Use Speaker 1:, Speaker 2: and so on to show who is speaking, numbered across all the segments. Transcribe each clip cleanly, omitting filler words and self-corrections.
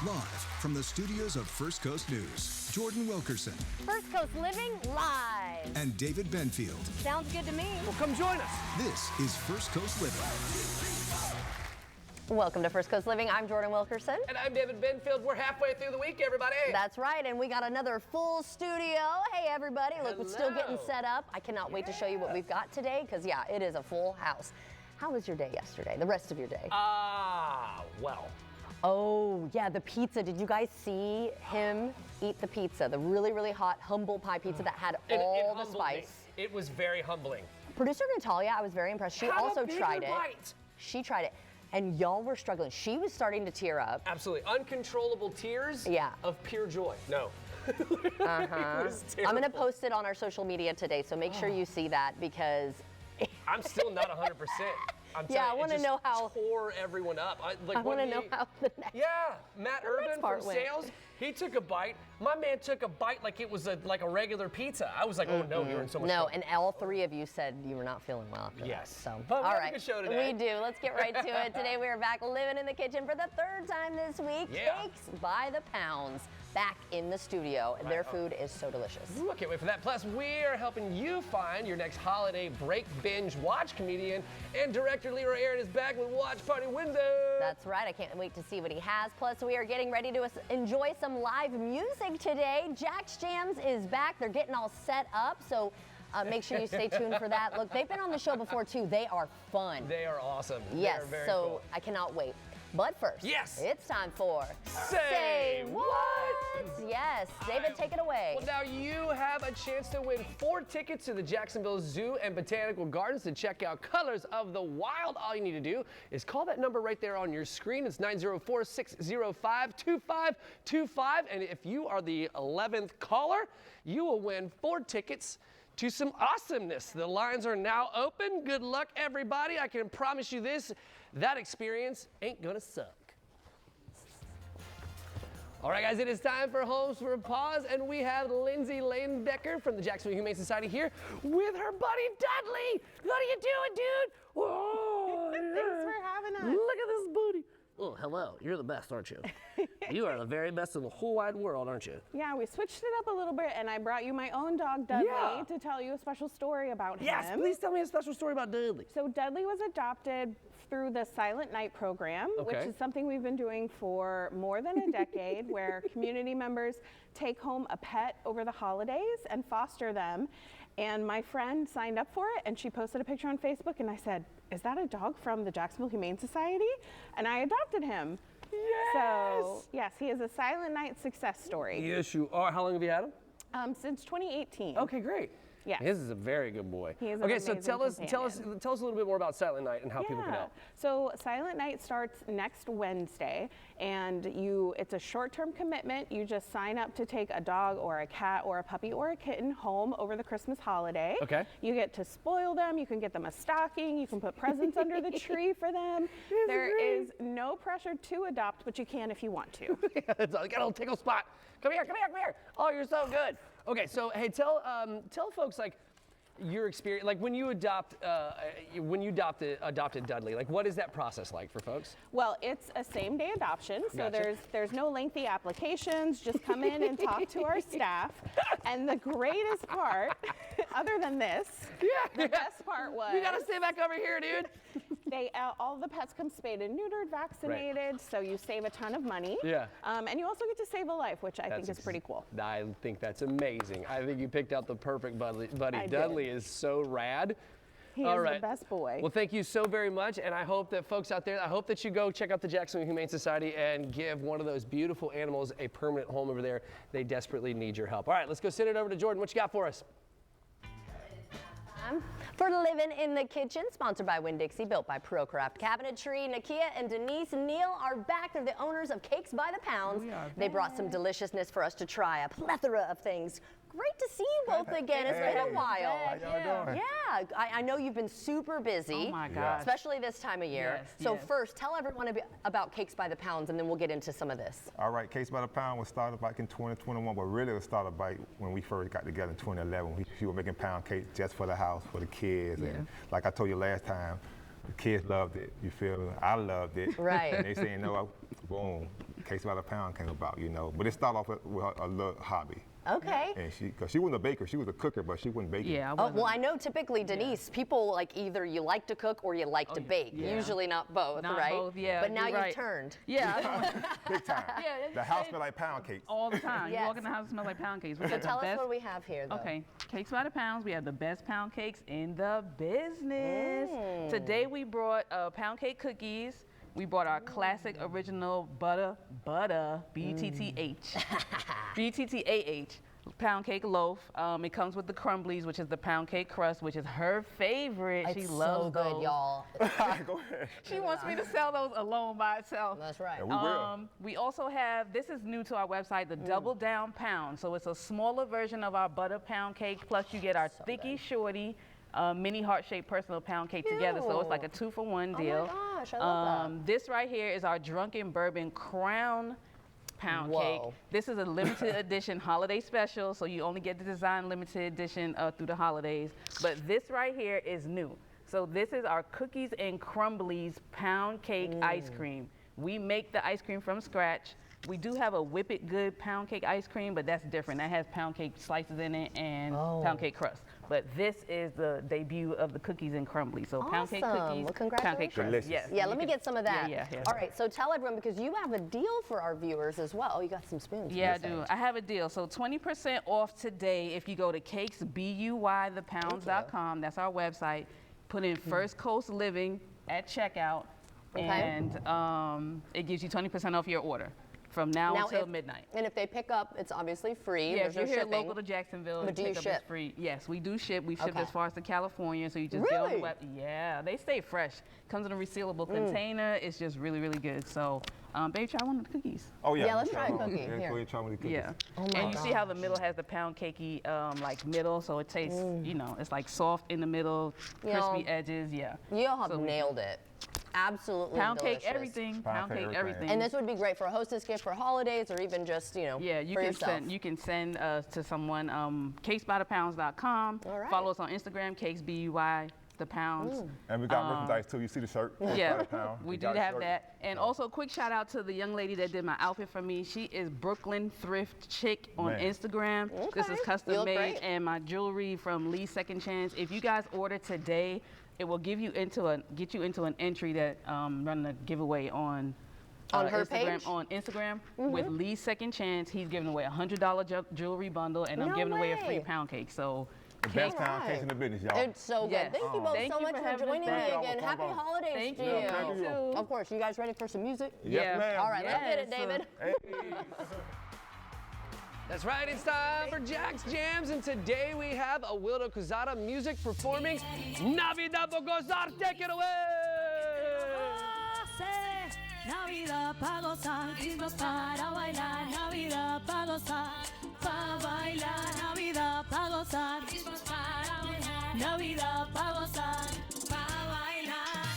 Speaker 1: Live from the studios of First Coast News, Jordan Wilkerson
Speaker 2: First Coast Living live.
Speaker 1: and David Benfield.
Speaker 2: Sounds good to me.
Speaker 3: Well, come join us.
Speaker 1: This is First Coast Living.
Speaker 2: Welcome to First Coast Living. I'm Jordan Wilkerson.
Speaker 3: And I'm David Benfield. We're halfway through the week, everybody.
Speaker 2: That's right, and we got another full studio. Hey, everybody. Look, we're still getting set up. I cannot wait to show you what we've got today because, yeah, it is a full house. How was your day yesterday, the rest of your day?
Speaker 3: Well.
Speaker 2: Oh, yeah, the pizza. Did you guys see him eat the pizza? The really, really hot humble pie pizza that had all the spice.
Speaker 3: It was very humbling.
Speaker 2: Producer Natalia, I was very impressed. She also tried it. She tried it. And y'all were struggling. She was starting to tear up.
Speaker 3: Absolutely. Uncontrollable tears of pure joy. No.
Speaker 2: I'm going to post it on our social media today, so make sure you see that because...
Speaker 3: I'm still not 100%.
Speaker 2: I want to know how...
Speaker 3: tore everyone up.
Speaker 2: I want to know how the next...
Speaker 3: Yeah, Matt Urban from sales, he took a bite. My man took a bite like it was like a regular pizza. I was like, oh no, you're in so much trouble.
Speaker 2: And all three of you said you were not feeling well after that.
Speaker 3: So,
Speaker 2: but
Speaker 3: we have a good show today.
Speaker 2: We do. Let's get right to it. Today we are back living in the kitchen for the third time this week. Cakes by the Pounds. Back in the studio. Their food is so delicious.
Speaker 3: Ooh, I can't wait for that. Plus, we're helping you find your next holiday break, binge, watch. Comedian and director Leroy Aaron is back with Watch Party Window.
Speaker 2: That's right. I can't wait to see what he has. Plus, we are getting ready to enjoy some live music today. Jack's Jams is back. They're getting all set up, so make sure you stay tuned for that. Look, they've been on the show before, too. They are fun.
Speaker 3: They are awesome.
Speaker 2: Yes,
Speaker 3: they are very
Speaker 2: so
Speaker 3: cool.
Speaker 2: I cannot wait. But first, it's time for
Speaker 3: Say What?
Speaker 2: Yes, David, take it away.
Speaker 3: Well, now you have a chance to win 4 tickets to the Jacksonville Zoo and Botanical Gardens to check out Colors of the Wild. All you need to do is call that number right there on your screen. It's 904-605-2525. And if you are the 11th caller, you will win 4 tickets to some awesomeness. The lines are now open. Good luck, everybody. I can promise you this, that experience ain't gonna suck. All right, guys, it is time for Homes for a Pause, and we have Lindsay Lane-Decker from the Jacksonville Humane Society here with her buddy Dudley. What are you doing, dude? Whoa,
Speaker 4: Thanks for having us.
Speaker 3: Look at this booty. Oh, hello. You're the best, aren't you? You are the very best in the whole wide world, aren't you?
Speaker 4: Yeah, we switched it up a little bit, and I brought you my own dog, Dudley, to tell you a special story about him.
Speaker 3: Yes, please tell me a special story about Dudley.
Speaker 4: So Dudley was adopted through the Silent Night program, which is something we've been doing for more than a decade, where community members take home a pet over the holidays and foster them. And my friend signed up for it, and she posted a picture on Facebook, and I said, is that a dog from the Jacksonville Humane Society? And I adopted him.
Speaker 3: Yes!
Speaker 4: So, yes, he is a Silent Night success story.
Speaker 3: Yes, you are. How long have you had him?
Speaker 4: Since 2018.
Speaker 3: Okay, great.
Speaker 4: Yes.
Speaker 3: This is a very good boy.
Speaker 4: He is an
Speaker 3: okay, so
Speaker 4: amazing
Speaker 3: tell us a little bit more about Silent Night and how people can help.
Speaker 4: So Silent Night starts next Wednesday, and it's a short-term commitment. You just sign up to take a dog or a cat or a puppy or a kitten home over the Christmas holiday.
Speaker 3: Okay.
Speaker 4: You get to spoil them. You can get them a stocking. You can put presents under the tree for them. There is no pressure to adopt, but you can if you want to.
Speaker 3: It's got a little tickle spot. Come here, come here, come here. Oh, you're so good. Okay, so hey, tell folks like your experience, like when you adopted Dudley, like what is that process like for folks?
Speaker 4: Well, it's a same-day adoption, so there's no lengthy applications. Just come in and talk to our staff. And the greatest part, other than this, the best part was
Speaker 3: you gotta stay back over here, dude.
Speaker 4: All the pets come spayed and neutered, vaccinated, so you save a ton of money.
Speaker 3: Yeah.
Speaker 4: And you also get to save a life, which I think is pretty cool.
Speaker 3: I think that's amazing. I think you picked out the perfect buddy.
Speaker 4: I
Speaker 3: Dudley is so rad.
Speaker 4: He is the best boy.
Speaker 3: Well, thank you so very much, and I hope that folks out there, I hope that you go check out the Jacksonville Humane Society and give one of those beautiful animals a permanent home over there. They desperately need your help. All right, let's go send it over to Jordan. What you got for us?
Speaker 2: For Living in the Kitchen, sponsored by Winn-Dixie, built by Procraft Cabinetry. Nakia and Denise Neal are back. They're the owners of Cakes by the Pounds. They brought some deliciousness for us to try, a plethora of things. Great to see you both again. It's been a while.
Speaker 5: How y'all doing?
Speaker 2: Yeah, I know you've been super busy.
Speaker 6: Oh my gosh.
Speaker 2: Especially this time of year.
Speaker 6: Yes,
Speaker 2: So
Speaker 6: yes.
Speaker 2: first, tell everyone about Cakes by the Pounds, and then we'll get into some of this.
Speaker 5: All right, Cakes by the Pound was started back in 2021, but really it was started back when we first got together in 2011. We were making pound cake just for the house, for the kids. And like I told you last time, the kids loved it. You feel me? I loved it.
Speaker 2: Right.
Speaker 5: And they saying, no, boom. Cakes by the Pound came about, you know. But it started off with a little hobby.
Speaker 2: Okay.
Speaker 5: And because she wasn't a baker, she was a cooker, but she wasn't baking.
Speaker 6: Yeah.
Speaker 2: Oh, well, I know typically, Denise, people like either you like to cook or you like to bake.
Speaker 6: yeah.
Speaker 2: Usually not both,
Speaker 6: Not
Speaker 2: right?
Speaker 6: both, yeah,
Speaker 2: But now
Speaker 6: you're right.
Speaker 2: you've turned.
Speaker 6: Yeah.
Speaker 5: Big time.
Speaker 6: Yeah,
Speaker 5: The house smelled like pound cakes.
Speaker 6: all the time.
Speaker 2: Yes.
Speaker 6: You walk in the house, it smells like pound cakes. We
Speaker 2: So
Speaker 6: got the
Speaker 2: tell us
Speaker 6: best.
Speaker 2: what we have here, though.
Speaker 6: Okay, Cakes by the Pounds. We have the best pound cakes in the business. Today we brought pound cake cookies. We brought our classic original butter, B-U-T-T-H, B-U-T-T-A-H, pound cake loaf. It comes with the crumblies, which is the pound cake crust, which is her favorite.
Speaker 2: It's
Speaker 6: She
Speaker 2: so
Speaker 6: loves
Speaker 2: good,
Speaker 6: those.
Speaker 2: y'all.
Speaker 5: Go ahead.
Speaker 6: She wants me to sell those alone by itself.
Speaker 2: That's right.
Speaker 5: And we will.
Speaker 6: We also have, this is new to our website, the Double Down Pound. So it's a smaller version of our butter pound cake, plus you get our Thicky Shorty mini heart-shaped personal pound cake together. So it's like a 2-for-1 deal.
Speaker 2: Oh my gosh, I love that.
Speaker 6: This right here is our Drunken Bourbon Crown pound cake.
Speaker 2: Whoa.
Speaker 6: This is a limited edition holiday special, so you only get the design limited edition through the holidays. But this right here is new. So this is our Cookies and Crumblies pound cake ice cream. We make the ice cream from scratch. We do have a Whip It Good pound cake ice cream, but that's different. That has pound cake slices in it and pound cake crust. But this is the debut of the Cookies and Crumblies. So pound cake
Speaker 2: Awesome.
Speaker 6: cookies,
Speaker 2: Well,
Speaker 6: pound cake
Speaker 2: congratulations.
Speaker 6: crust.
Speaker 5: Delicious.
Speaker 6: Yes.
Speaker 2: Yeah, let me get some of that.
Speaker 6: Yeah.
Speaker 2: All right, so tell everyone, because you have a deal for our viewers as well. You got some spoons.
Speaker 6: Yeah, I
Speaker 2: for this
Speaker 6: do.
Speaker 2: end.
Speaker 6: I have a deal. So 20% off today if you go to cakesbuythepounds.com. That's our website. Put in First Coast Living at checkout,
Speaker 2: Okay.
Speaker 6: and it gives you 20% off your order from now until
Speaker 2: if-
Speaker 6: midnight.
Speaker 2: And if they pick up, it's obviously free.
Speaker 6: Yeah,
Speaker 2: There's
Speaker 6: if you're
Speaker 2: no
Speaker 6: here
Speaker 2: shipping.
Speaker 6: local to Jacksonville,
Speaker 2: But
Speaker 6: and
Speaker 2: do you
Speaker 6: pick up
Speaker 2: ship?
Speaker 6: is free. Yes, we do ship. We've shipped
Speaker 2: Okay.
Speaker 6: as far as to California, so you just get on the
Speaker 2: Really?
Speaker 6: web. Yeah, they stay fresh. Comes in a resealable container. It's just really, really good. So, babe, try one of the cookies.
Speaker 5: Oh, yeah.
Speaker 2: Yeah, let's try a
Speaker 5: Go
Speaker 2: cookie.
Speaker 5: ahead,
Speaker 2: Here.
Speaker 5: Go ahead, try one of the cookies.
Speaker 6: Yeah.
Speaker 2: Oh my
Speaker 6: And you see how the
Speaker 2: gosh.
Speaker 6: middle has the pound cakey like middle, so it tastes, you know, it's like soft in the middle,
Speaker 2: You
Speaker 6: crispy
Speaker 2: know,
Speaker 6: edges, yeah.
Speaker 2: You all have
Speaker 6: So we-
Speaker 2: nailed it. Absolutely
Speaker 6: Pound
Speaker 2: delicious.
Speaker 6: cake everything, pound cake everything.
Speaker 2: And this would be great for a hostess gift for holidays or even just, you know,
Speaker 6: yeah, you
Speaker 2: for
Speaker 6: can
Speaker 2: yourself.
Speaker 6: send to someone cakesbythepounds.com.
Speaker 2: All right.
Speaker 6: Follow us on Instagram, cakesbuy the pounds.
Speaker 5: And we got merchandise too. You see the shirt?
Speaker 6: Yeah,
Speaker 5: By the pound.
Speaker 6: we do
Speaker 5: got a
Speaker 6: have
Speaker 5: shirt.
Speaker 6: that. And also, quick shout out to the young lady that did my outfit for me. She is Brooklyn Thrift Chick on
Speaker 5: Man.
Speaker 6: Instagram. This is
Speaker 2: Okay. You
Speaker 6: custom
Speaker 2: look
Speaker 6: made,
Speaker 2: great.
Speaker 6: and my jewelry from Lee Second Chance. If you guys order today, it will get you into an entry that running a giveaway on
Speaker 2: her
Speaker 6: Instagram.
Speaker 2: page?
Speaker 6: On Instagram with Lee Second Chance. He's giving away a $100 jewelry bundle, and I'm
Speaker 2: No
Speaker 6: giving away a free
Speaker 2: way.
Speaker 6: pound cake. So.
Speaker 5: The best
Speaker 2: All
Speaker 5: pound cakes
Speaker 2: right.
Speaker 5: in the business, y'all.
Speaker 2: It's so good.
Speaker 6: Yes.
Speaker 2: Thank you both
Speaker 6: Thank
Speaker 2: so
Speaker 6: you
Speaker 2: much
Speaker 6: for
Speaker 2: for
Speaker 6: having us
Speaker 2: joining me
Speaker 6: back.
Speaker 2: again. Happy
Speaker 5: Thank
Speaker 2: holidays
Speaker 6: Thank
Speaker 2: to
Speaker 6: you.
Speaker 2: you.
Speaker 5: Thank you.
Speaker 2: Of course, you guys ready for some music?
Speaker 5: Yes,
Speaker 6: Yeah.
Speaker 5: ma'am.
Speaker 2: All right, let's get it,
Speaker 6: Yes.
Speaker 2: David.
Speaker 5: Hey.
Speaker 3: That's right, it's time for Jack's Jams, and today we have a Wildo Quezada music performing Navidad por Gozar. Take it away!
Speaker 7: Navidad pa' gozar, Christmas para bailar, Navidad pa' gozar, pa' bailar, Navidad pa' gozar, Christmas para bailar, Navidad pa' gozar, pa' bailar.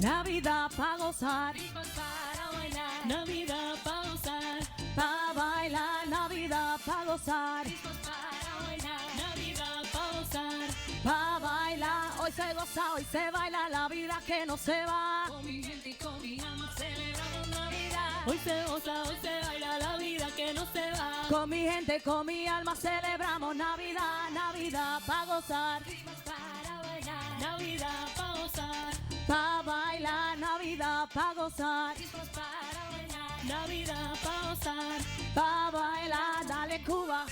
Speaker 7: Navidad pa' gozar, Christmas para bailar, Navidad pa' gozar, pa' bailar, Navidad pa' gozar, Christmas para bailar, Navidad pa' gozar, pa' bailar. Hoy se goza, hoy se baila la vida que no se va. Con mi gente y con mi alma celebramos Navidad. Hoy se goza, hoy se baila la vida que no se va. Con mi gente, con mi alma celebramos Navidad, Navidad pa' gozar, Christmas para bailar, Navidad pa' gozar. Pa' bailar, Navidad pa' gozar, Christmas para bailar, Navidad pa' gozar, pa' bailar, dale Cuba,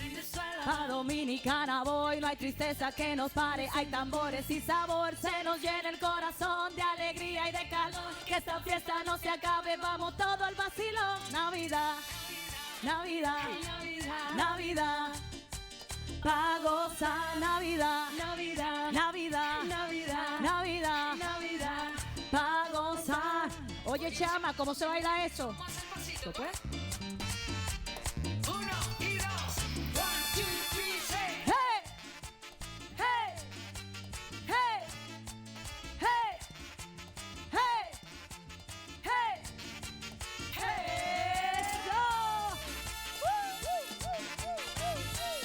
Speaker 7: pa' Dominicana voy, no hay tristeza que nos pare, hay tambores y sabor, se nos llena el corazón de alegría y de calor, que esta fiesta no se acabe, vamos todo al vacilón, Navidad, Navidad, Navidad, Navidad. Pa' gozar Navidad, Navidad, Navidad, Navidad, Navidad, Navidad, pa' gozar. Oye, chama, ¿cómo se baila eso? ¿Se puede? Uno y dos. One, two, three, say. Hey, hey, hey, hey, hey, hey, hey. Go. Woo, woo, woo, woo, woo.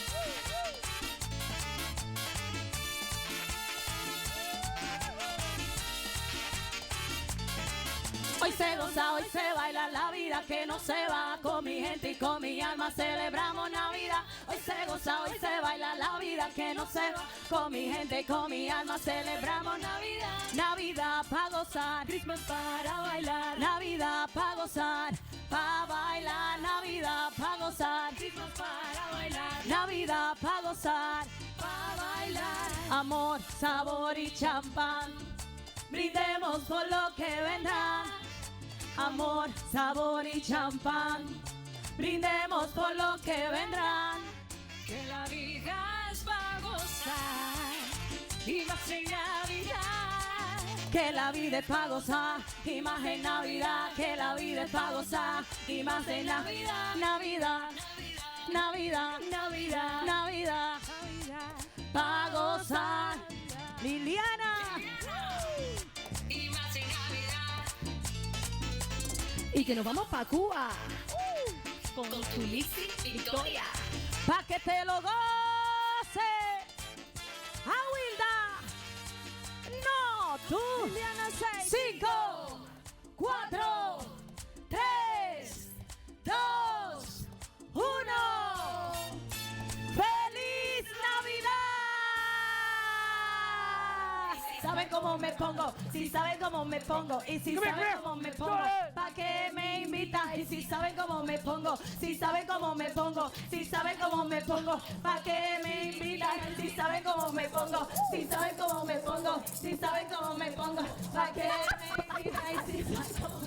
Speaker 7: Hoy se goza, hoy se baila la vida que no se va. Con mi gente y con mi alma celebramos Navidad. Hoy se goza, hoy se baila la vida que no se va. Con mi gente y con mi alma celebramos Navidad. Navidad pa' gozar, Christmas para bailar. Navidad pa' gozar, pa' bailar. Navidad pa' gozar, Christmas para bailar. Navidad pa' gozar, pa' bailar. Amor, sabor y champán, brindemos por lo que vendrá. Amor, sabor y champán, brindemos por lo que vendrán. Que la vida es para gozar y más en Navidad. Que la vida es para gozar y más en Navidad. Que la vida es para gozar y más en Navidad. Navidad, Navidad, Navidad, Navidad, para gozar. Liliana. Y que nos vamos pa' Cuba con tu Lizzy Victoria. Pa' que te lo goce. Awilda. No, tú. 5, 4, 3, 2, 1. ¡Feliz Navidad! ¿Saben cómo me pongo? Si saben cómo me pongo. Y si saben cómo me pongo, ¿pa' qué me invitan? Y si saben cómo me pongo, si saben cómo me pongo, si saben cómo me pongo, ¿pa' qué me invitan? Si saben cómo me pongo, si saben cómo me pongo, si saben cómo me pongo, ¿pa' qué me invitan? Y si saben cómo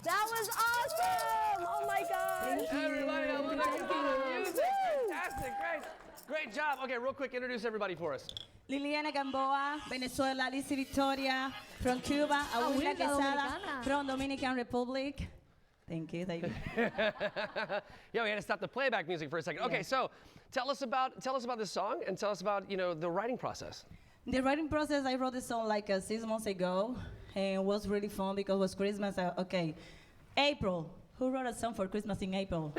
Speaker 2: That was awesome! Oh my gosh!
Speaker 3: Everybody, I love that music. Fantastic, great job. Okay, real quick, introduce everybody for us.
Speaker 7: Liliana Gamboa, Venezuela. Lizzy Victoria from Cuba. Awilda Quesada from Dominican Republic. Thank you.
Speaker 3: Yeah, we had to stop the playback music for a second. Okay, so tell us about this song and tell us about the writing process.
Speaker 7: The writing process, I wrote this song like 6 months ago, and it was really fun because it was Christmas. Okay, April. Who wrote a song for Christmas in April?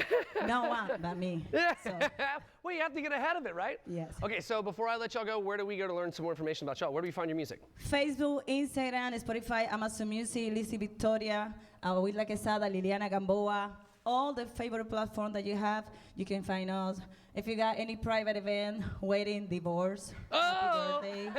Speaker 7: No one but me. So.
Speaker 3: Well, you have to get ahead of it, right?
Speaker 7: Yes.
Speaker 3: Okay, so before I let y'all go, where do we go to learn some more information about y'all? Where do we find your music?
Speaker 7: Facebook, Instagram, Spotify, Amazon Music, Lizzy Victoria, Awilda Quesada, Liliana Gamboa. All the favorite platforms that you have, you can find us. If you got any private event, wedding, divorce, happy birthday,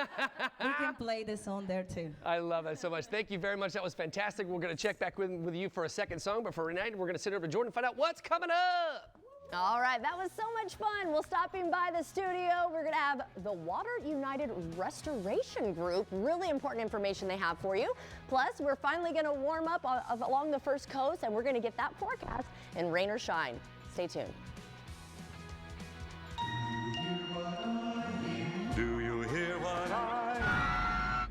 Speaker 7: we can play the song there too.
Speaker 3: I love that so much. Thank you very much. That was fantastic. We're going to check back with you for a second song, but for tonight, we're going to sit over to Jordan and find out what's coming up.
Speaker 2: All right, that was so much fun. We'll stopping by the studio. We're going to have the Water United Restoration Group. Really important information they have for you. Plus, we're finally going to warm up along the First Coast, and we're going to get that forecast in rain or shine. Stay tuned.
Speaker 8: Do you hear what I...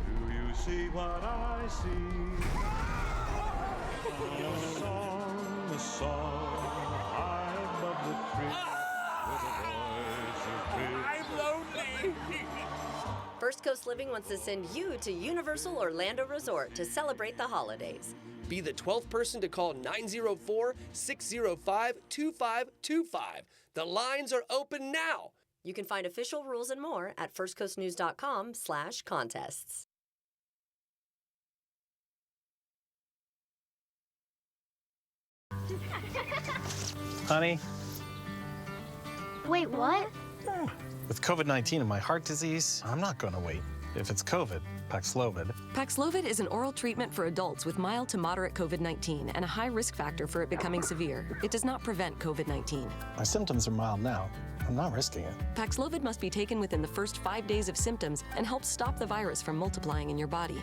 Speaker 8: Do you see what I see? A song high above the tree with a voice of peace. I'm lonely.
Speaker 2: First Coast Living wants to send you to Universal Orlando Resort to celebrate the holidays.
Speaker 3: Be the 12th person to call 904-605-2525. The lines are open now.
Speaker 2: You can find official rules and more at firstcoastnews.com/contests.
Speaker 9: Honey?
Speaker 10: Wait, what?
Speaker 9: With COVID-19 and my heart disease, I'm not gonna wait. If it's COVID, Paxlovid.
Speaker 11: Paxlovid is an oral treatment for adults with mild to moderate COVID-19 and a high risk factor for it becoming severe. It does not prevent COVID-19.
Speaker 9: My symptoms are mild now. I'm not risking it.
Speaker 11: Paxlovid must be taken within the first 5 days of symptoms and helps stop the virus from multiplying in your body.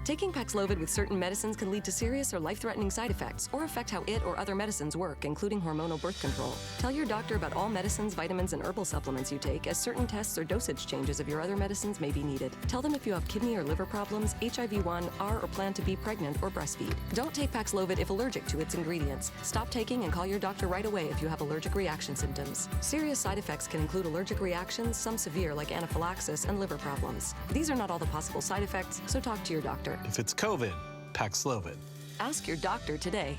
Speaker 11: Taking Paxlovid with certain medicines can lead to serious or life-threatening side effects or affect how it or other medicines work, including hormonal birth control. Tell your doctor about all medicines, vitamins, and herbal supplements you take, as certain tests or dosage changes of your other medicines may be needed. Tell them if you have kidney or liver problems, HIV-1, are or plan to be pregnant or breastfeed. Don't take Paxlovid if allergic to its ingredients. Stop taking and call your doctor right away if you have allergic reaction symptoms. Serious side effects can include allergic reactions, some severe like anaphylaxis and liver problems. These are not all the possible side effects, so talk to your doctor.
Speaker 9: If it's COVID, Paxlovid.
Speaker 11: Ask your doctor today.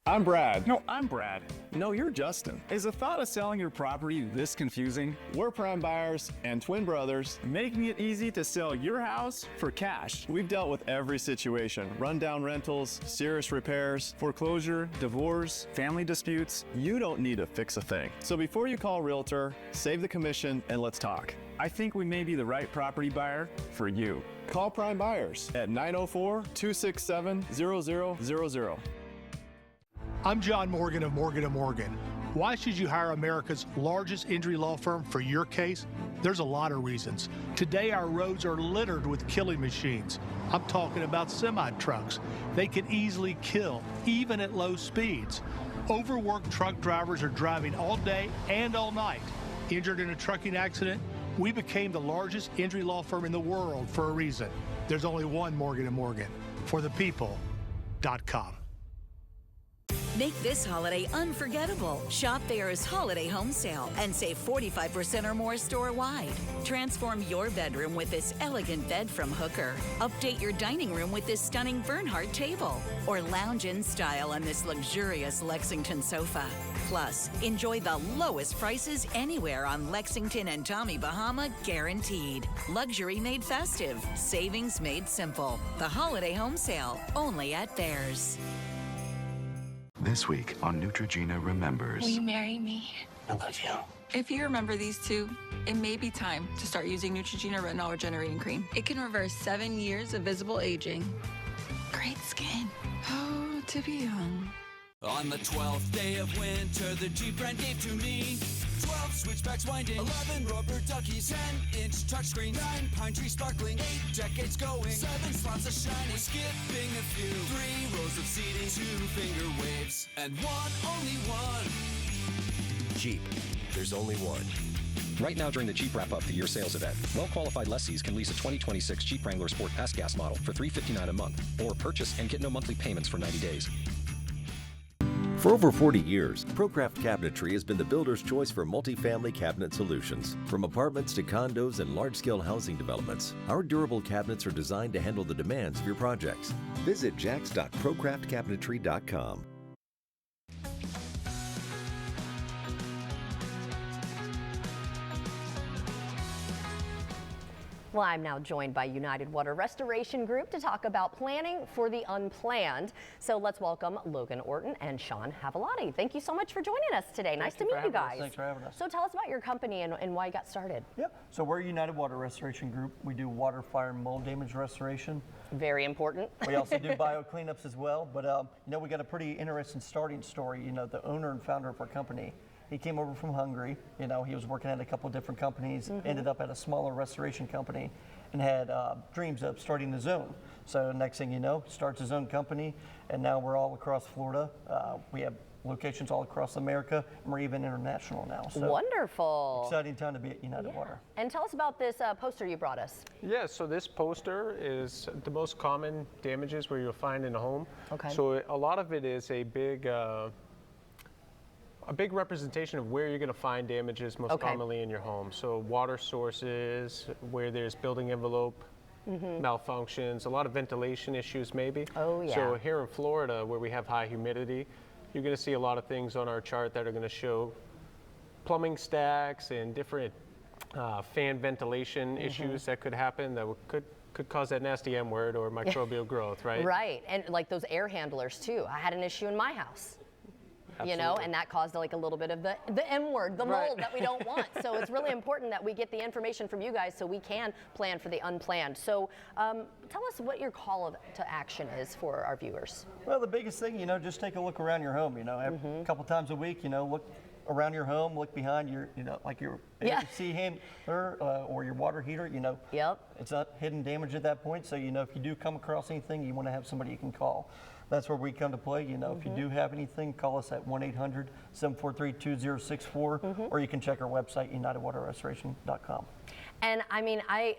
Speaker 10: I'm Brad. No, I'm Brad. No, you're Justin. Is the thought of selling your property this confusing? We're Prime Buyers and twin brothers, making it easy to sell your house for cash. We've dealt with every situation: rundown rentals, serious repairs, foreclosure, divorce, family disputes. You don't need to fix a thing. So before you call a realtor, save the commission and let's talk. I think we may be the right property buyer for you. Call Prime Buyers at 904-267-0000.
Speaker 12: I'm John Morgan of Morgan & Morgan. Why should you hire America's largest injury law firm for your case? There's a lot of reasons. Today, our roads are littered with killing machines. I'm talking about semi-trucks. They can easily kill, even at low speeds. Overworked truck drivers are driving all day and all night. Injured in a trucking accident? We became the largest injury law firm in the world for a reason. There's only one Morgan & Morgan. ForThePeople.com.
Speaker 13: Make this holiday unforgettable. Shop Bear's Holiday Home Sale and save 45% or more store-wide. Transform your bedroom with this elegant bed from Hooker. Update your dining room with this stunning Bernhardt table. Or lounge in style on this luxurious Lexington sofa. Plus, enjoy the lowest prices anywhere on Lexington and Tommy Bahama, guaranteed. Luxury made festive. Savings made simple. The Holiday Home Sale, only at Bear's.
Speaker 14: This week on Neutrogena Remembers.
Speaker 15: Will you marry me?
Speaker 14: I love you.
Speaker 15: If you remember these two, it may be time to start using Neutrogena Retinol Regenerating Cream. It can reverse 7 years of visible aging. Great skin. Oh, to be young.
Speaker 16: On the 12th day of winter, the Jeep brand gave to me 12 switchbacks winding, 11 rubber duckies, 10-inch touchscreen, 9 pine tree sparkling, 8 decades going, 7 slots of shining, skipping a few, 3 rows of seating, 2 finger waves, and only one.
Speaker 1: Jeep, there's only one.
Speaker 17: Right now during the Jeep Wrap-Up, the year sales event, well-qualified lessees can lease a 2026 Jeep Wrangler Sport Pass Gas model for $359 a month, or purchase and get no monthly payments for 90 days.
Speaker 18: For over 40 years, ProCraft Cabinetry has been the builder's choice for multifamily cabinet solutions. From apartments to condos and large-scale housing developments, our durable cabinets are designed to handle the demands of your projects. Visit jax.procraftcabinetry.com.
Speaker 2: Well, I'm now joined by United Water Restoration Group to talk about planning for the unplanned. So let's welcome Logan Orton and Sean Havilotti. Thank you so much for joining us today. Nice to meet you guys.
Speaker 19: Thanks for having us.
Speaker 2: So tell us about your company and why you got started.
Speaker 19: Yep. So we're United Water Restoration Group. We do water, fire, and mold damage restoration.
Speaker 2: Very important.
Speaker 19: We also do bio cleanups as well. But we got a pretty interesting starting story. The owner and founder of our company, he came over from Hungary. He was working at a couple different companies, ended up at a smaller restoration company, and had dreams of starting his own. So next thing you know, starts his own company, and now we're all across Florida. We have locations all across America, and we're even international now. So
Speaker 2: wonderful.
Speaker 19: Exciting time to be at United Water.
Speaker 2: And tell us about this poster you brought us.
Speaker 20: Yeah, so this poster is the most common damages where you'll find in a home.
Speaker 2: Okay.
Speaker 20: So a lot of it is a big representation of where you're going to find damages most commonly in your home. So water sources, where there's building envelope malfunctions, a lot of ventilation issues maybe.
Speaker 2: Oh yeah.
Speaker 20: So here in Florida, where we have high humidity, you're going to see a lot of things on our chart that are going to show plumbing stacks and different fan ventilation issues that could happen that could cause that nasty M word or microbial growth, right?
Speaker 2: Right, and like those air handlers too. I had an issue in my house.
Speaker 20: Absolutely.
Speaker 2: And that caused like a little bit of the M word, the mold that we don't want. So it's really important that we get the information from you guys so we can plan for the unplanned. So tell us what your call to action is for our viewers.
Speaker 19: Well, the biggest thing, just take a look around your home. A couple times a week, look around your home, look behind your, like your AC handler or your water heater.
Speaker 2: Yep.
Speaker 19: It's not hidden damage at that point. So if you do come across anything, you want to have somebody you can call. That's where we come to play. If you do have anything, call us at 1-800-743-2064, or you can check our website, unitedwaterrestoration.com.
Speaker 2: And I mean, I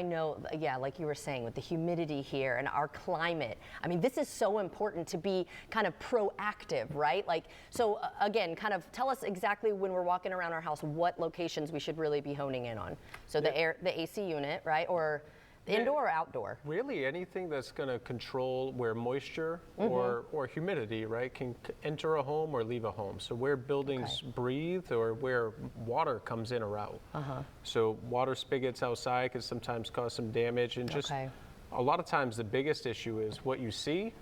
Speaker 2: know, like you were saying, with the humidity here and our climate, I mean, this is so important to be kind of proactive, right? So again, kind of tell us exactly when we're walking around our house, what locations we should really be honing in on. So the AC unit, right? Or Indoor or outdoor?
Speaker 20: Really, anything that's going to control where moisture or humidity, right, can enter a home or leave a home. So where buildings breathe or where water comes in or out. So water spigots outside can sometimes cause some damage, and just a lot of times the biggest issue is what you see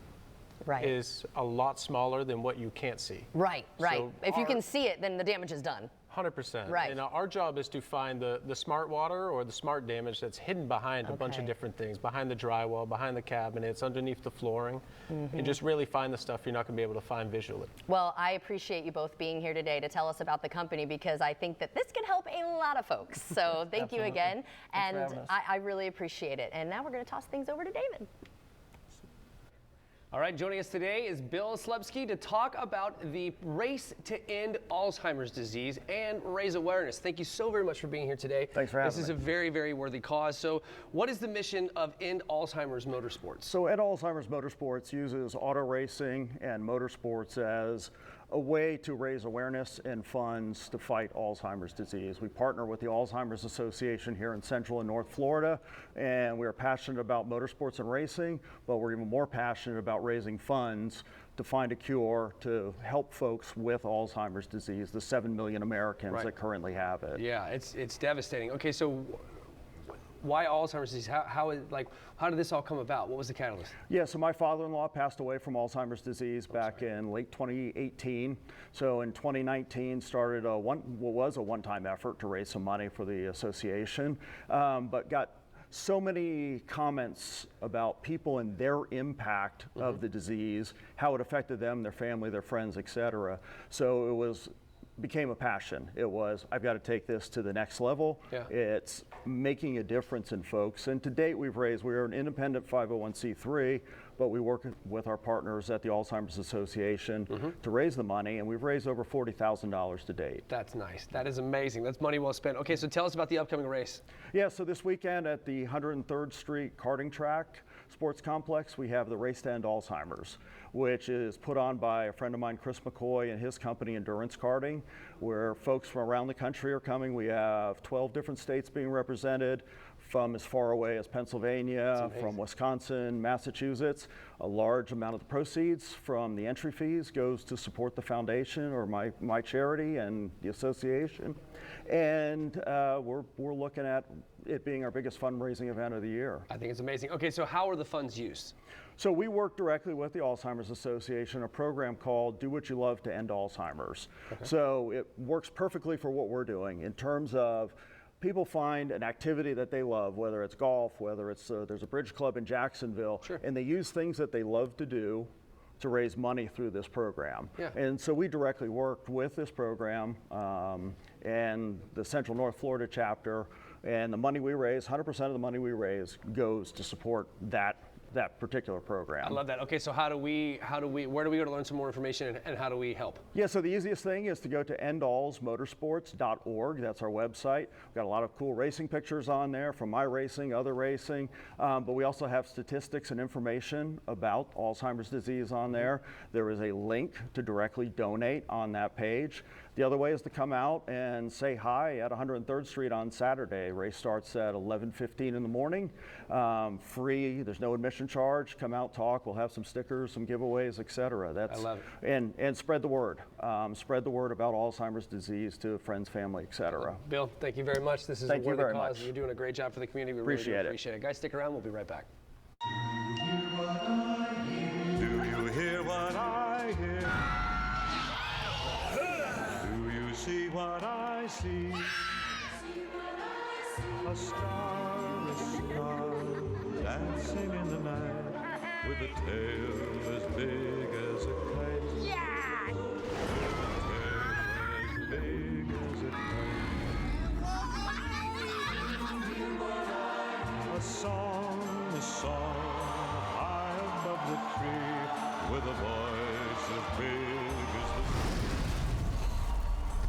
Speaker 20: is a lot smaller than what you can't see.
Speaker 2: Right.
Speaker 20: So
Speaker 2: if you can see it, then the damage is done.
Speaker 20: 100%.
Speaker 2: Right.
Speaker 20: And our job is to find the smart water or the smart damage that's hidden behind a bunch of different things, behind the drywall, behind the cabinets, underneath the flooring, and just really find the stuff you're not going to be able to find visually.
Speaker 2: Well, I appreciate you both being here today to tell us about the company, because I think that this can help a lot of folks. So thank you again. And I really appreciate it. And now we're going to toss things over to David.
Speaker 3: All right, joining us today is Bill Slebsky to talk about the race to end Alzheimer's disease and raise awareness. Thank you so very much for being here today.
Speaker 21: Thanks for having me.
Speaker 3: This is a very, very worthy cause. So what is the mission of End Alzheimer's Motorsports?
Speaker 21: So End Alzheimer's Motorsports uses auto racing and motorsports as a way to raise awareness and funds to fight Alzheimer's disease. We partner with the Alzheimer's Association here in Central and North Florida, and we are passionate about motorsports and racing, but we're even more passionate about raising funds to find a cure to help folks with Alzheimer's disease, the 7 million Americans that currently have it.
Speaker 3: Yeah, it's devastating. Okay, so why Alzheimer's disease? How did this all come about? What was the catalyst?
Speaker 21: Yeah, so my father-in-law passed away from Alzheimer's disease back in late 2018. So in 2019 started what was a one-time effort to raise some money for the association, but got so many comments about people and their impact of the disease, how it affected them, their family, their friends, etc. So it became a passion. It was, I've got to take this to the next level. It's making a difference in folks. And to date, we're an independent 501c3, but we work with our partners at the Alzheimer's Association to raise the money, and we've raised over $40,000 to date.
Speaker 3: That's nice. That is amazing. That's money well spent. Okay, so tell us about the upcoming race.
Speaker 21: Yeah, so this weekend at the 103rd Street Karting Track Sports Complex, we have the Race to End Alzheimer's, which is put on by a friend of mine, Chris McCoy, and his company, Endurance Karting, where folks from around the country are coming. We have 12 different states being represented, from as far away as Pennsylvania, from Wisconsin, Massachusetts. A large amount of the proceeds from the entry fees goes to support the foundation or my charity and the association. And we're looking at it being our biggest fundraising event of the year.
Speaker 3: I think it's amazing. Okay, so how are the funds used?
Speaker 21: So we work directly with the Alzheimer's Association, a program called Do What You Love to End Alzheimer's. So it works perfectly for what we're doing in terms of people find an activity that they love, whether it's golf, whether it's there's a bridge club in Jacksonville, and they use things that they love to do to raise money through this program. And so we directly worked with this program and the Central North Florida chapter, and the money we raise, 100% of the money we raise goes to support that particular program.
Speaker 3: I love that. Okay, so where do we go to learn some more information, and how do we help?
Speaker 21: Yeah, so the easiest thing is to go to endallsmotorsports.org. That's our website. We've got a lot of cool racing pictures on there from my racing, other racing, but we also have statistics and information about Alzheimer's disease on there. There is a link to directly donate on that page. The other way is to come out and say hi at 103rd Street on Saturday. Race starts at 11:15 in the morning. Free, there's no admission charge. Come out, talk. We'll have some stickers, some giveaways, etc.
Speaker 3: I love it.
Speaker 21: And spread the word. Spread the word about Alzheimer's disease to friends, family, etc.
Speaker 3: Bill, thank you very much. This is a worthy cause. You're doing a great job for the community. We really do appreciate it. Guys, stick around. We'll be right back.
Speaker 8: Do you hear what I hear? Do you see what I see? A star, dancing in the night, with a tail as big as a kite. Yeah! With a tail as big as a kite. A song, high above the tree, with a voice as big as the sea.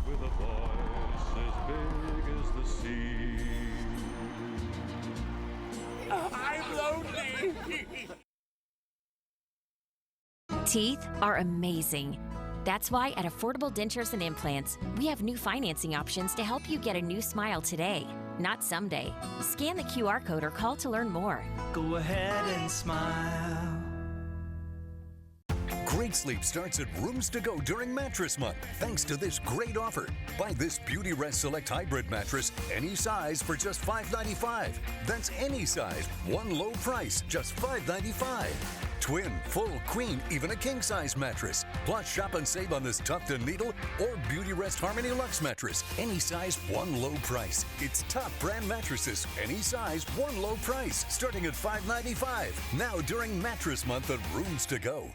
Speaker 8: With a voice as big as the sea. I'm lonely.
Speaker 22: Teeth are amazing. That's why at Affordable Dentures and Implants, we have new financing options to help you get a new smile today. not someday. Scan the QR code or call to learn more.
Speaker 16: Go ahead and smile.
Speaker 1: Great sleep starts at Rooms to Go during Mattress Month, thanks to this great offer. Buy this Beauty Rest Select Hybrid mattress, any size, for just $5.95. That's any size, one low price, just $5.95. Twin, full, queen, even a king-size mattress. Plus, shop and save on this Tuft & Needle or Beauty Rest Harmony Luxe mattress. Any size, one low price. It's top brand mattresses. Any size, one low price. Starting at $5.95. Now during Mattress Month at Rooms to Go.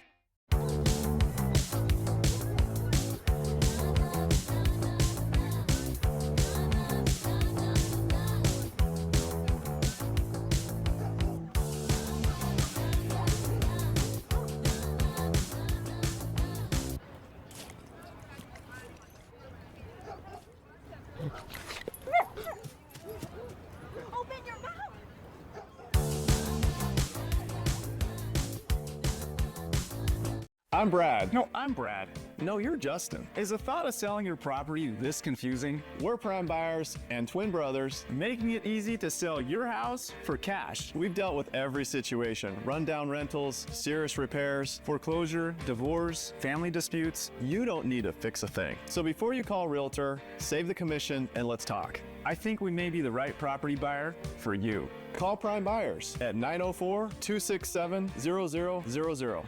Speaker 10: I'm Brad. No, I'm Brad. No, you're Justin. Is the thought of selling your property this confusing? We're Prime Buyers and Twin Brothers, making it easy to sell your house for cash. We've dealt with every situation: rundown rentals, serious repairs, foreclosure, divorce, family disputes. You don't need to fix a thing. So before you call a realtor, save the commission and let's talk. I think we may be the right property buyer for you. Call Prime Buyers at 904-267-0000.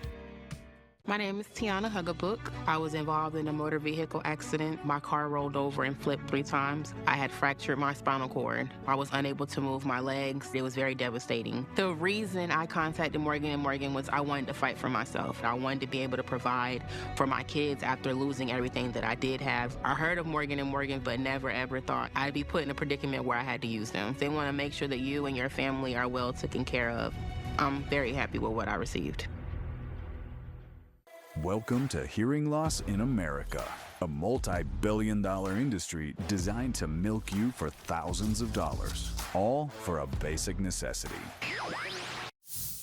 Speaker 4: My name is Tiana Hugabook. I was involved in a motor vehicle accident. My car rolled over and flipped 3 times. I had fractured my spinal cord. I was unable to move my legs. It was very devastating. The reason I contacted Morgan & Morgan was I wanted to fight for myself. I wanted to be able to provide for my kids after losing everything that I did have. I heard of Morgan & Morgan, but never ever thought I'd be put in a predicament where I had to use them. They want to make sure that you and your family are well taken care of. I'm very happy with what I received.
Speaker 6: Welcome to Hearing Loss in America, a multi-billion-dollar industry designed to milk you for thousands of dollars, all for a basic necessity.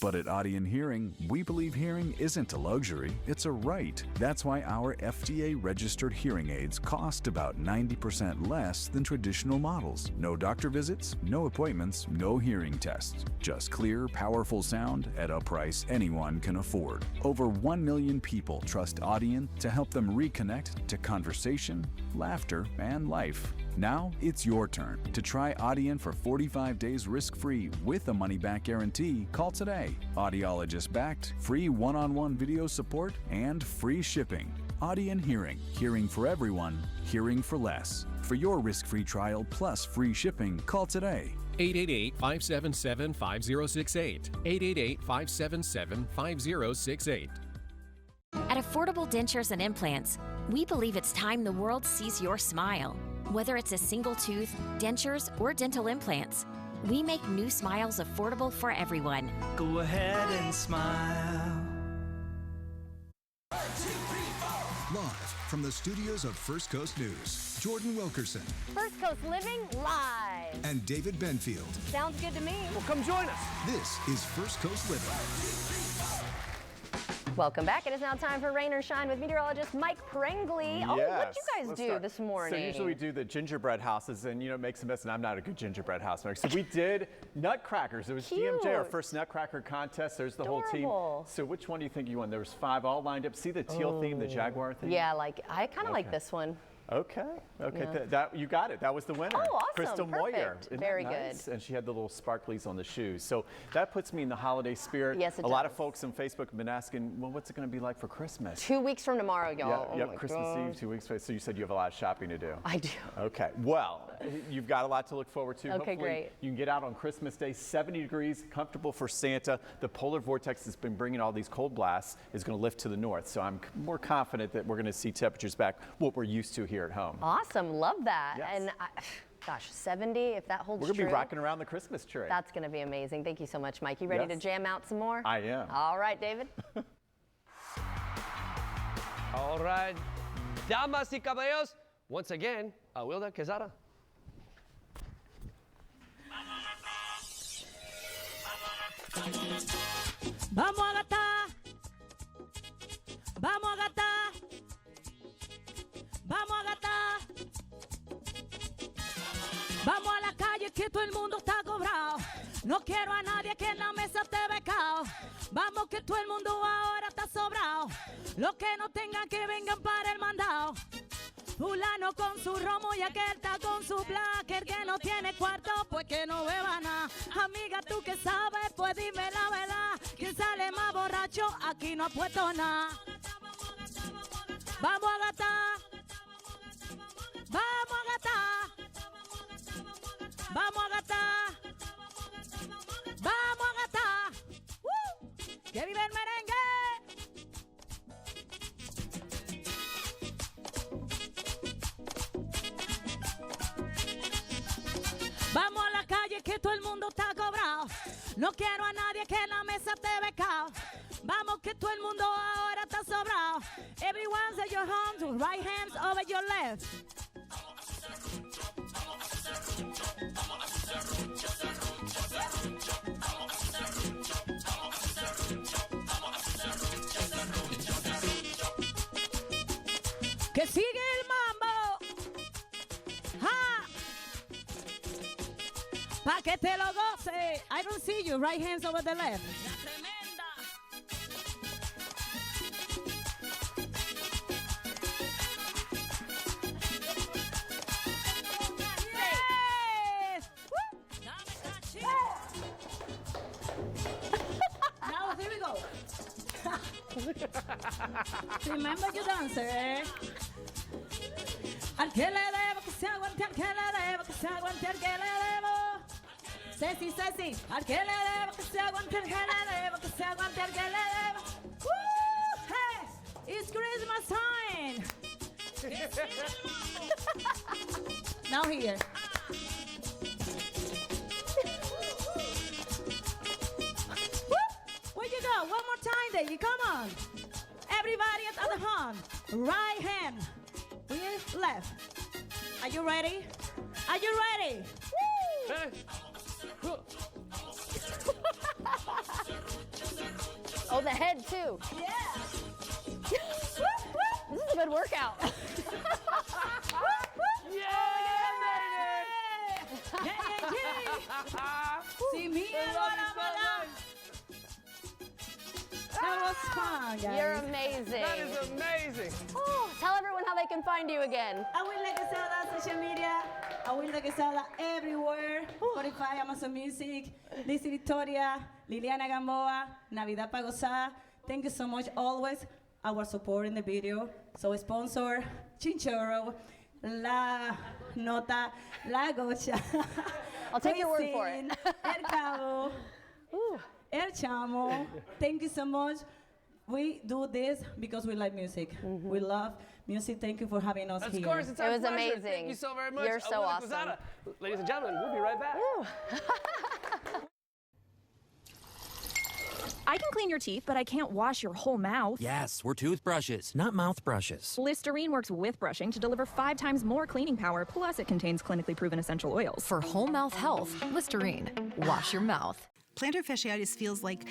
Speaker 6: But at Audien Hearing, we believe hearing isn't a luxury, it's a right. That's why our FDA-registered hearing aids cost about 90% less than traditional models. No doctor visits, no appointments, no hearing tests. Just clear, powerful sound at a price anyone can afford. Over 1 million people trust Audien to help them reconnect to conversation, laughter, and life. Now it's your turn to try Audien for 45 days risk-free with a money-back guarantee. Call today. Audiologist-backed, free one-on-one video support, and free shipping. Audien Hearing. Hearing for everyone. Hearing for less. For your risk-free trial plus free shipping, call today.
Speaker 23: 888-577-5068. 888-577-5068.
Speaker 22: At Affordable Dentures and Implants, we believe it's time the world sees your smile. Whether it's a single tooth, dentures, or dental implants, we make new smiles affordable for everyone.
Speaker 16: Go ahead and smile.
Speaker 1: Live from the studios of First Coast News, Jordan Wilkerson
Speaker 2: First Coast Living live.
Speaker 1: and David Benfield.
Speaker 2: Sounds good to me.
Speaker 3: Well, come join us.
Speaker 1: This is First Coast Living.
Speaker 2: Welcome back. It is now time for Rain or Shine with meteorologist Mike Prengley. Oh, what did you guys do this morning?
Speaker 10: So usually we do the gingerbread houses, and it makes a mess, and I'm not a good gingerbread house maker. So we did nutcrackers. It was DMJ, our first nutcracker contest. There's the whole team. So which one do you think you won? There was 5 all lined up. See the teal theme, the Jaguar theme?
Speaker 2: Yeah, I kind of like this one.
Speaker 10: Okay.
Speaker 2: Yeah.
Speaker 10: That you got it. That was the winner.
Speaker 2: Oh, awesome.
Speaker 10: Crystal Moyer.
Speaker 2: Perfect.
Speaker 10: Isn't
Speaker 2: Very
Speaker 10: that nice?
Speaker 2: good.
Speaker 10: And she had the little sparklies on the shoes. So that puts me in the holiday spirit.
Speaker 2: Yes, it
Speaker 10: A lot
Speaker 2: does.
Speaker 10: of folks on Facebook have been asking, well, what's it going to be like for Christmas?
Speaker 2: 2 weeks from tomorrow, y'all.
Speaker 10: Yeah,
Speaker 2: Oh my
Speaker 10: Christmas
Speaker 2: God.
Speaker 10: Eve, 2 weeks. So you said you have a lot of shopping to do.
Speaker 2: I do.
Speaker 10: Okay. Well, you've got a lot to look forward to.
Speaker 2: Okay,
Speaker 10: Hopefully
Speaker 2: great.
Speaker 10: You can get out on Christmas Day, 70 degrees, comfortable for Santa. The polar vortex that's been bringing all these cold blasts is going to lift to the north. So I'm more confident that we're going to see temperatures back what we're used to here at home.
Speaker 2: Awesome. Love that. And gosh, 70, if that holds
Speaker 10: We're
Speaker 2: true.
Speaker 10: going to be rocking around the Christmas tree.
Speaker 2: That's going to be amazing. Thank you so much, Mike. You ready to
Speaker 10: Yes.
Speaker 2: jam out some more?
Speaker 10: I am.
Speaker 2: All right, David.
Speaker 3: All right, damas y caballeros, once again, Awilda Quezada.
Speaker 7: Vamos a gastar. Vamos a gastar. Vamos a gastar. Vamos a la calle que todo el mundo está cobrado. No quiero a nadie que en la mesa esté becado. Vamos que todo el mundo ahora está sobrado. Los que no tengan que vengan para el mandado. Fulano con su romo y aquel está con su black. El que no tiene cuarto, pues que no beba nada. Amiga, tú que sabes, pues dime la verdad. ¿Quién sale más borracho? Aquí no ha puesto nada. Vamos a gastar. Vamos a gastar. Vamos a gastar. Vamos a gastar. ¡Que vive el merengue! Vamos a la calle que todo el mundo está cobrado. No quiero a nadie que en la mesa esté becado. Vamos que todo el mundo ahora está sobrado. Everyone set your hands, right hands over your left. Que sigue el mambo. ¡Ja! Pa' que te lo goce. I don't see you. Right hands over the left. La tremenda. Yes. Now here we go. Remember your dancer. Al que le debo, que se aguante, al que le debo, que se aguante, al que le debo. Ceci, Ceci, al que le debo, que se aguante, al que le debo, que se aguante, al que le debo. Woo! Hey, it's Christmas time. Now here. Where you go? One more time, Davey. Come on. Everybody at the hand. Right hand. With left. Are you ready? Are you ready? Woo!
Speaker 2: Oh, the head too.
Speaker 7: Yeah.
Speaker 2: This is a good workout.
Speaker 7: See me and That was fun, guys.
Speaker 2: You're amazing.
Speaker 3: That is amazing.
Speaker 2: Oh, tell everyone how they can find you again.
Speaker 7: Abuela Quesada, social media. Abuela Quesada everywhere. Spotify, Amazon Music. Lizzy Victoria, Liliana Gamboa, Navidad pa' Gozar. Thank you so much always. Our support in the video. So sponsor, Chinchorro, La Nota, La Gocha.
Speaker 2: I'll take your word for it.
Speaker 7: El Cabo. El Chamo, thank you so much. We do this because we like music. We love music. Thank you for having us here.
Speaker 3: Of course, it's our
Speaker 2: It was
Speaker 3: pleasure.
Speaker 2: amazing.
Speaker 3: Thank you so very much.
Speaker 2: You're so
Speaker 3: Abuela
Speaker 2: awesome.
Speaker 3: Quesada. Ladies and gentlemen, we'll be right back.
Speaker 5: I can clean your teeth, but I can't wash your whole mouth.
Speaker 9: Yes, we're toothbrushes, not mouth brushes.
Speaker 5: Listerine works with brushing to deliver 5 times more cleaning power, plus it contains clinically proven essential oils.
Speaker 23: For whole mouth health, Listerine. Wash your mouth.
Speaker 24: Plantar fasciitis feels like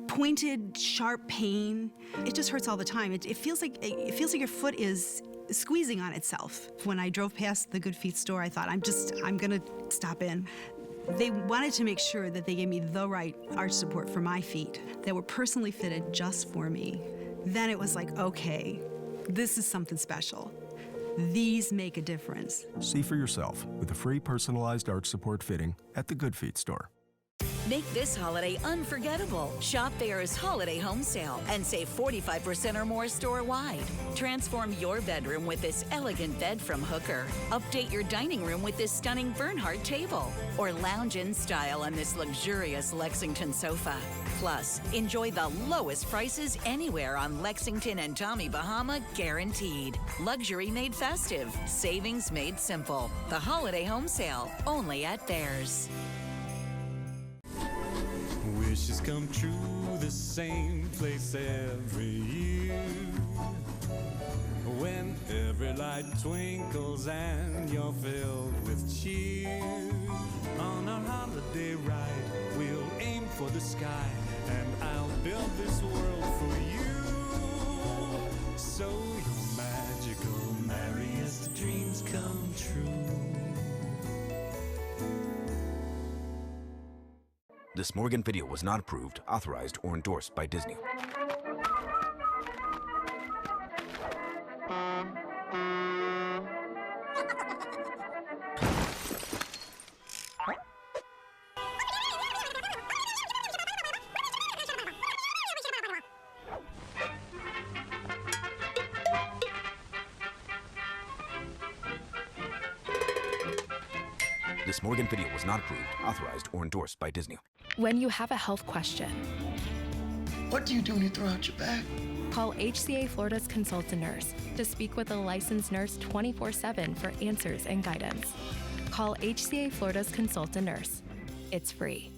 Speaker 24: pointed, sharp pain. It just hurts all the time. It feels like your foot is squeezing on itself. When I drove past the Good Feet store, I thought, I'm gonna stop in. They wanted to make sure that they gave me the right arch support for my feet that were personally fitted just for me. Then it was like, okay, this is something special. These make a difference.
Speaker 25: See for yourself with a free personalized arch support fitting at the Good Feet store.
Speaker 13: Make this holiday unforgettable. Shop Bear's Holiday Home Sale and save 45% or more store-wide. Transform your bedroom with this elegant bed from Hooker. Update your dining room with this stunning Bernhardt table. Or lounge in style on this luxurious Lexington sofa. Plus, enjoy the lowest prices anywhere on Lexington and Tommy Bahama, guaranteed. Luxury made festive. Savings made simple. The Holiday Home Sale, only at Bear's.
Speaker 8: Wishes come true the same place every year. When every light twinkles and you're filled with cheer. On our holiday ride, we'll aim for the sky, and I'll build this world for you. So your magical, merriest dreams come true.
Speaker 11: This Morgan video was not approved, authorized, or endorsed by Disney. This Morgan video was not approved, authorized, or endorsed by Disney.
Speaker 12: When you have a health question,
Speaker 14: what do you do when you throw out your bag?
Speaker 12: Call HCA Florida's Consult a Nurse to speak with a licensed nurse 24/7 for answers and guidance. Call HCA Florida's Consult a Nurse. It's free.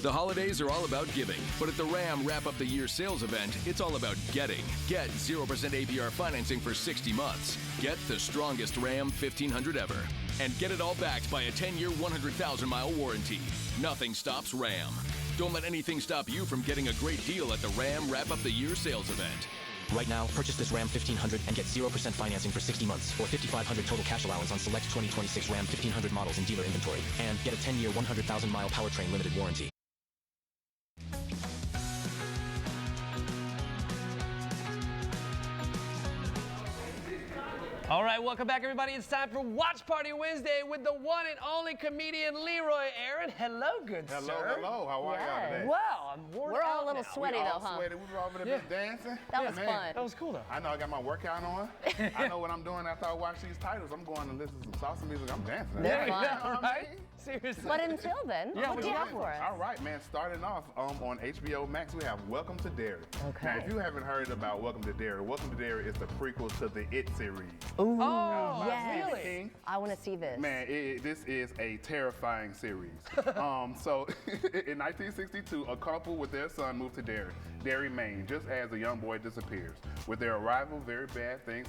Speaker 15: The holidays are all about giving, but at the Ram Wrap Up the Year sales event, it's all about getting. Get 0% APR financing for 60 months. Get the strongest Ram 1500 ever. And get it all backed by a 10-year, 100,000-mile warranty. Nothing stops Ram. Don't let anything stop you from getting a great deal at the Ram Wrap Up the Year sales event.
Speaker 9: Right now, purchase this Ram 1500 and get 0% financing for 60 months or $5,500 total cash allowance on select 2026 Ram 1500 models in dealer inventory. And get a 10-year, 100,000-mile powertrain limited warranty.
Speaker 3: All right, welcome back, everybody. It's time for Watch Party Wednesday with the one and only comedian Leroy Aaron. Hello, good sir.
Speaker 17: Hello. How are y'all today?
Speaker 3: Well, I'm worn
Speaker 2: We're
Speaker 3: out
Speaker 2: all a little
Speaker 3: now.
Speaker 2: sweaty, though, huh?
Speaker 17: Sweaty. We were over there dancing.
Speaker 2: That was fun.
Speaker 3: That was cool, though.
Speaker 17: I know I got my workout on. I know what I'm doing after I watch these titles. I'm going to listen to some salsa music. I'm dancing.
Speaker 2: They're fun.
Speaker 17: You know
Speaker 3: right? Seriously.
Speaker 2: But until then, what do you have for us?
Speaker 17: All right, man. Starting off on HBO Max, we have Welcome to Derry.
Speaker 2: Okay.
Speaker 17: Now, if you haven't heard about Welcome to Derry is the prequel to the It series.
Speaker 2: Ooh,
Speaker 17: yes.
Speaker 2: really? I want to see this.
Speaker 17: Man, this is a terrifying series. So, in 1962, a couple with their son moved to Derry, Maine, just as a young boy disappears. With their arrival, very bad things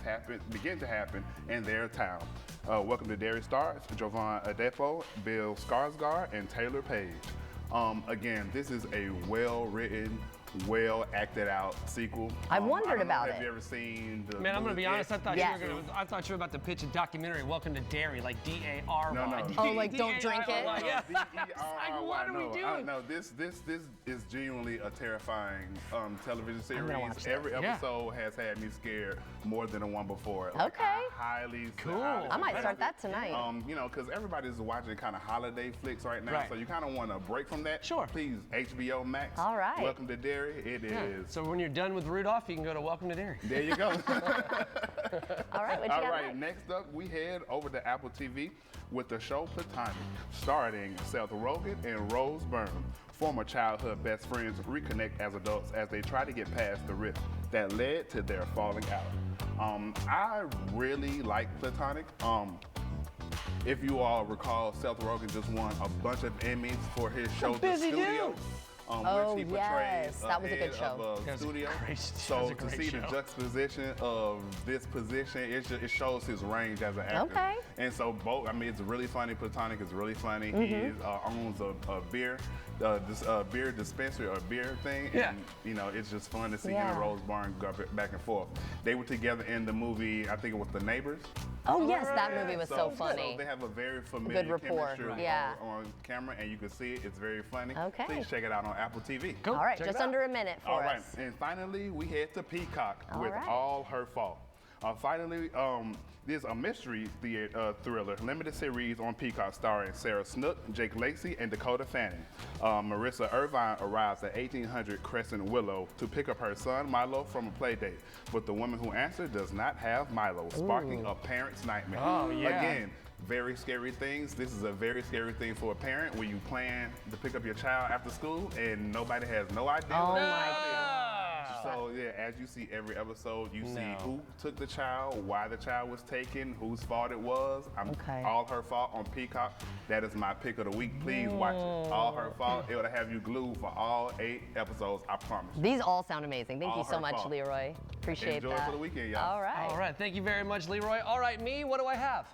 Speaker 17: begin to happen in their town. Welcome to Derry stars Jovan Adepo, Bill Skarsgård, and Taylor Page. Again, this is a well-written, well-acted out sequel.
Speaker 2: I wondered about
Speaker 17: Have
Speaker 2: it.
Speaker 17: you ever seen the
Speaker 3: Man, I'm gonna be honest. I thought
Speaker 2: Yes.
Speaker 3: I thought you were about to pitch a documentary. Welcome to Derry, like D-A-R-Y.
Speaker 17: No.
Speaker 2: Oh, like don't drink it?
Speaker 3: Yeah. Like, what are we doing?
Speaker 17: No, this is genuinely a terrifying television series.
Speaker 2: I'm gonna watch this.
Speaker 17: Every episode has had me scared more than the one before.
Speaker 2: Okay.
Speaker 17: Highly
Speaker 3: Cool.
Speaker 2: I might start that tonight.
Speaker 17: You know, because everybody's watching kind of holiday flicks right now,
Speaker 3: Right.
Speaker 17: so you kind of want to break from that.
Speaker 3: Sure.
Speaker 17: Please, HBO Max.
Speaker 2: All right.
Speaker 17: Welcome to Derry. It is.
Speaker 3: So when you're done with Rudolph, you can go to Welcome to Derry.
Speaker 17: There you go.
Speaker 2: All right, what you
Speaker 17: All
Speaker 2: got
Speaker 17: right, next up, we head over to Apple TV with the show Platonic, starring Seth Rogen and Rose Byrne. Former childhood best friends reconnect as adults as they try to get past the rift that led to their falling out. I really like Platonic. If you all recall, Seth Rogen just won a bunch of Emmys for his show The Studio. Which he portrays
Speaker 2: yes, that was a good
Speaker 17: head
Speaker 2: show.
Speaker 17: of a studio. So to see the juxtaposition of this position, it shows his range as an actor.
Speaker 2: Okay.
Speaker 17: And so both, I mean, it's really funny. Platonic is really funny. He owns a beer, beer dispensary or beer thing.
Speaker 3: Yeah.
Speaker 17: And, you know, it's just fun to see him and Rose Byrne go back and forth. They were together in the movie, I think it was The Neighbors.
Speaker 2: Oh, yes, that movie was so funny.
Speaker 17: So they have a very familiar
Speaker 2: Good rapport,
Speaker 17: chemistry on camera, and you can see it. It's very funny.
Speaker 2: Okay.
Speaker 17: Please check it out on Apple TV.
Speaker 2: All right, just under a minute for us.
Speaker 17: All right, and finally, we head to Peacock with
Speaker 2: right.
Speaker 17: All Her Fault. Finally, there's a mystery thriller limited series on Peacock starring Sarah Snook, Jake Lacey, and Dakota Fanning. Marissa Irvine arrives at 1800 Crescent Willow to pick up her son Milo from a play date, but the woman who answered does not have Milo, sparking a parent's nightmare.
Speaker 3: Oh, yeah.
Speaker 17: Again, very scary things. This is a very scary thing for a parent when you plan to pick up your child after school and nobody has no idea.
Speaker 2: Oh
Speaker 17: what
Speaker 2: my
Speaker 17: God. So yeah, as you see every episode, you see who took the child, why the child was taken, whose fault it was. All Her Fault on Peacock. That is my pick of the week. Please watch it. All Her Fault. It'll have you glued for all 8 episodes, I promise.
Speaker 2: These all sound amazing. Thank
Speaker 17: All
Speaker 2: you so
Speaker 17: Her
Speaker 2: much,
Speaker 17: Fault.
Speaker 2: Leroy. Appreciate
Speaker 17: Enjoy
Speaker 2: that.
Speaker 17: it for the weekend, y'all.
Speaker 2: All right.
Speaker 3: All right, thank you very much, Leroy. All right, me, what do I have?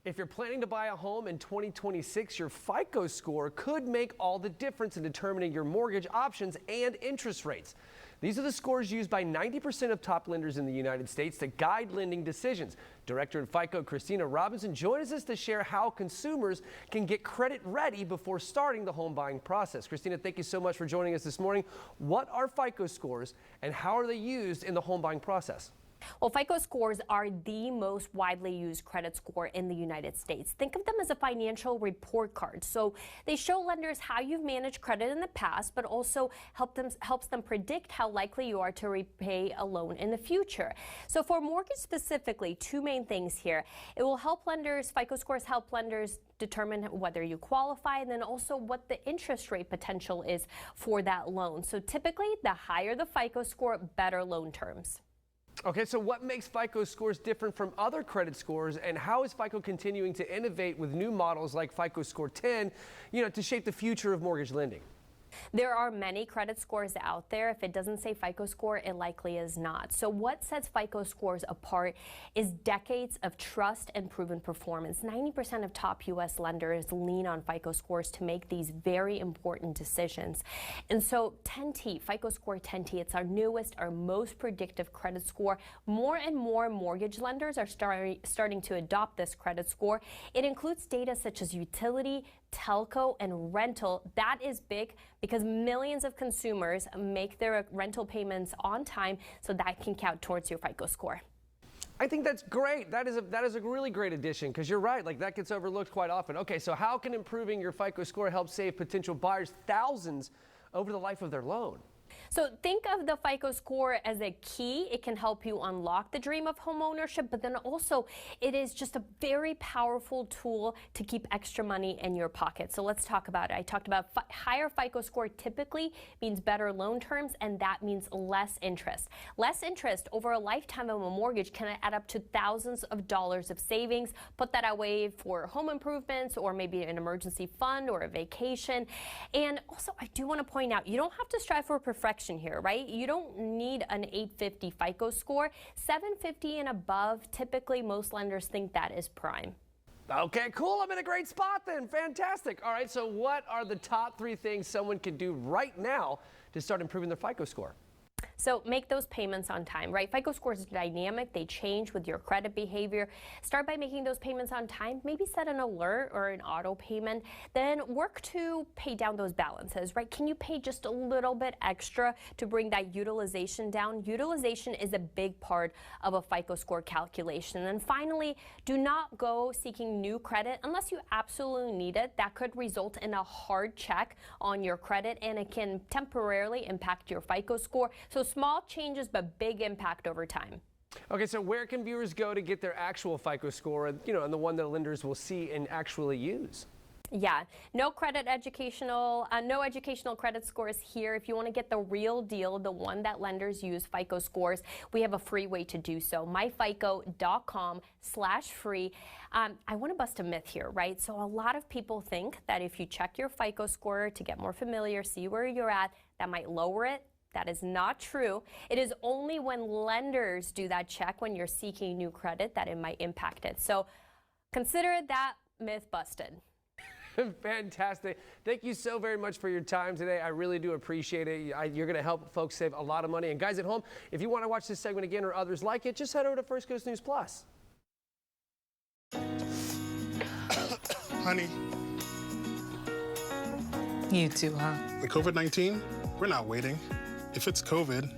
Speaker 3: If you're planning to buy a home in 2026, your FICO score could make all the difference in determining your mortgage options and interest rates. These are the scores used by 90% of top lenders in the United States to guide lending decisions. Director at FICO, Christina Robinson, joins us to share how consumers can get credit ready before starting the home buying process. Christina, thank you so much for joining us this morning. What are FICO scores and how are they used in the home buying process?
Speaker 4: Well, FICO scores are the most widely used credit score in the United States. Think of them as a financial report card. So they show lenders how you've managed credit in the past, but also helps them predict how likely you are to repay a loan in the future. So for mortgage specifically, two main things here. It will help lenders, FICO scores help lenders determine whether you qualify and then also what the interest rate potential is for that loan. So typically, the higher the FICO score, better loan terms.
Speaker 3: Okay, so what makes FICO scores different from other credit scores, and how is FICO continuing to innovate with new models like FICO Score 10, to shape the future of mortgage lending?
Speaker 4: There are many credit scores out there. If it doesn't say FICO score, it likely is not. So what sets FICO scores apart is decades of trust and proven performance. 90% of top U.S. lenders lean on FICO scores to make these very important decisions. And so 10T, FICO Score 10T, it's our newest, our most predictive credit score. More and more mortgage lenders are starting to adopt this credit score. It includes data such as utility, telco, and rental. That is big because millions of consumers make their rental payments on time, so that can count towards your FICO score.
Speaker 3: I think that's great. That is a really great addition, because you're right, like that gets overlooked quite often. Okay, so how can improving your FICO score help save potential buyers thousands over the life of their loan?
Speaker 4: So think of the FICO score as a key. It can help you unlock the dream of home ownership, but then also it is just a very powerful tool to keep extra money in your pocket. So let's talk about it. I talked about higher FICO score typically means better loan terms, and that means less interest. Less interest over a lifetime of a mortgage can add up to thousands of dollars of savings. Put that away for home improvements or maybe an emergency fund or a vacation. And also, I do want to point out, you don't have to strive for perfection here, right? You don't need an 850 FICO score. 750 and above, typically most lenders think that is prime.
Speaker 3: Okay, cool. I'm in a great spot then. Fantastic. All right, so what are the top 3 things someone can do right now to start improving their FICO score?
Speaker 4: So make those payments on time, right? FICO scores are dynamic. They change with your credit behavior. Start by making those payments on time. Maybe set an alert or an auto payment. Then work to pay down those balances, right? Can you pay just a little bit extra to bring that utilization down? Utilization is a big part of a FICO score calculation. And finally, do not go seeking new credit unless you absolutely need it. That could result in a hard check on your credit, and it can temporarily impact your FICO score. So small changes, but big impact over time.
Speaker 3: Okay, so where can viewers go to get their actual FICO score, and the one that lenders will see and actually use?
Speaker 4: Yeah, no educational credit scores here. If you want to get the real deal, the one that lenders use, FICO scores, we have a free way to do so. myfico.com/free. I want to bust a myth here, right? So a lot of people think that if you check your FICO score to get more familiar, see where you're at, that might lower it. That is not true. It is only when lenders do that check when you're seeking new credit that it might impact it. So consider that myth busted.
Speaker 3: Fantastic. Thank you so very much for your time today. I really do appreciate it. You're going to help folks save a lot of money. And guys at home, if you want to watch this segment again or others like it, just head over to First Coast News Plus.
Speaker 18: Honey.
Speaker 19: You too, huh?
Speaker 18: The COVID-19, we're not waiting. If it's COVID,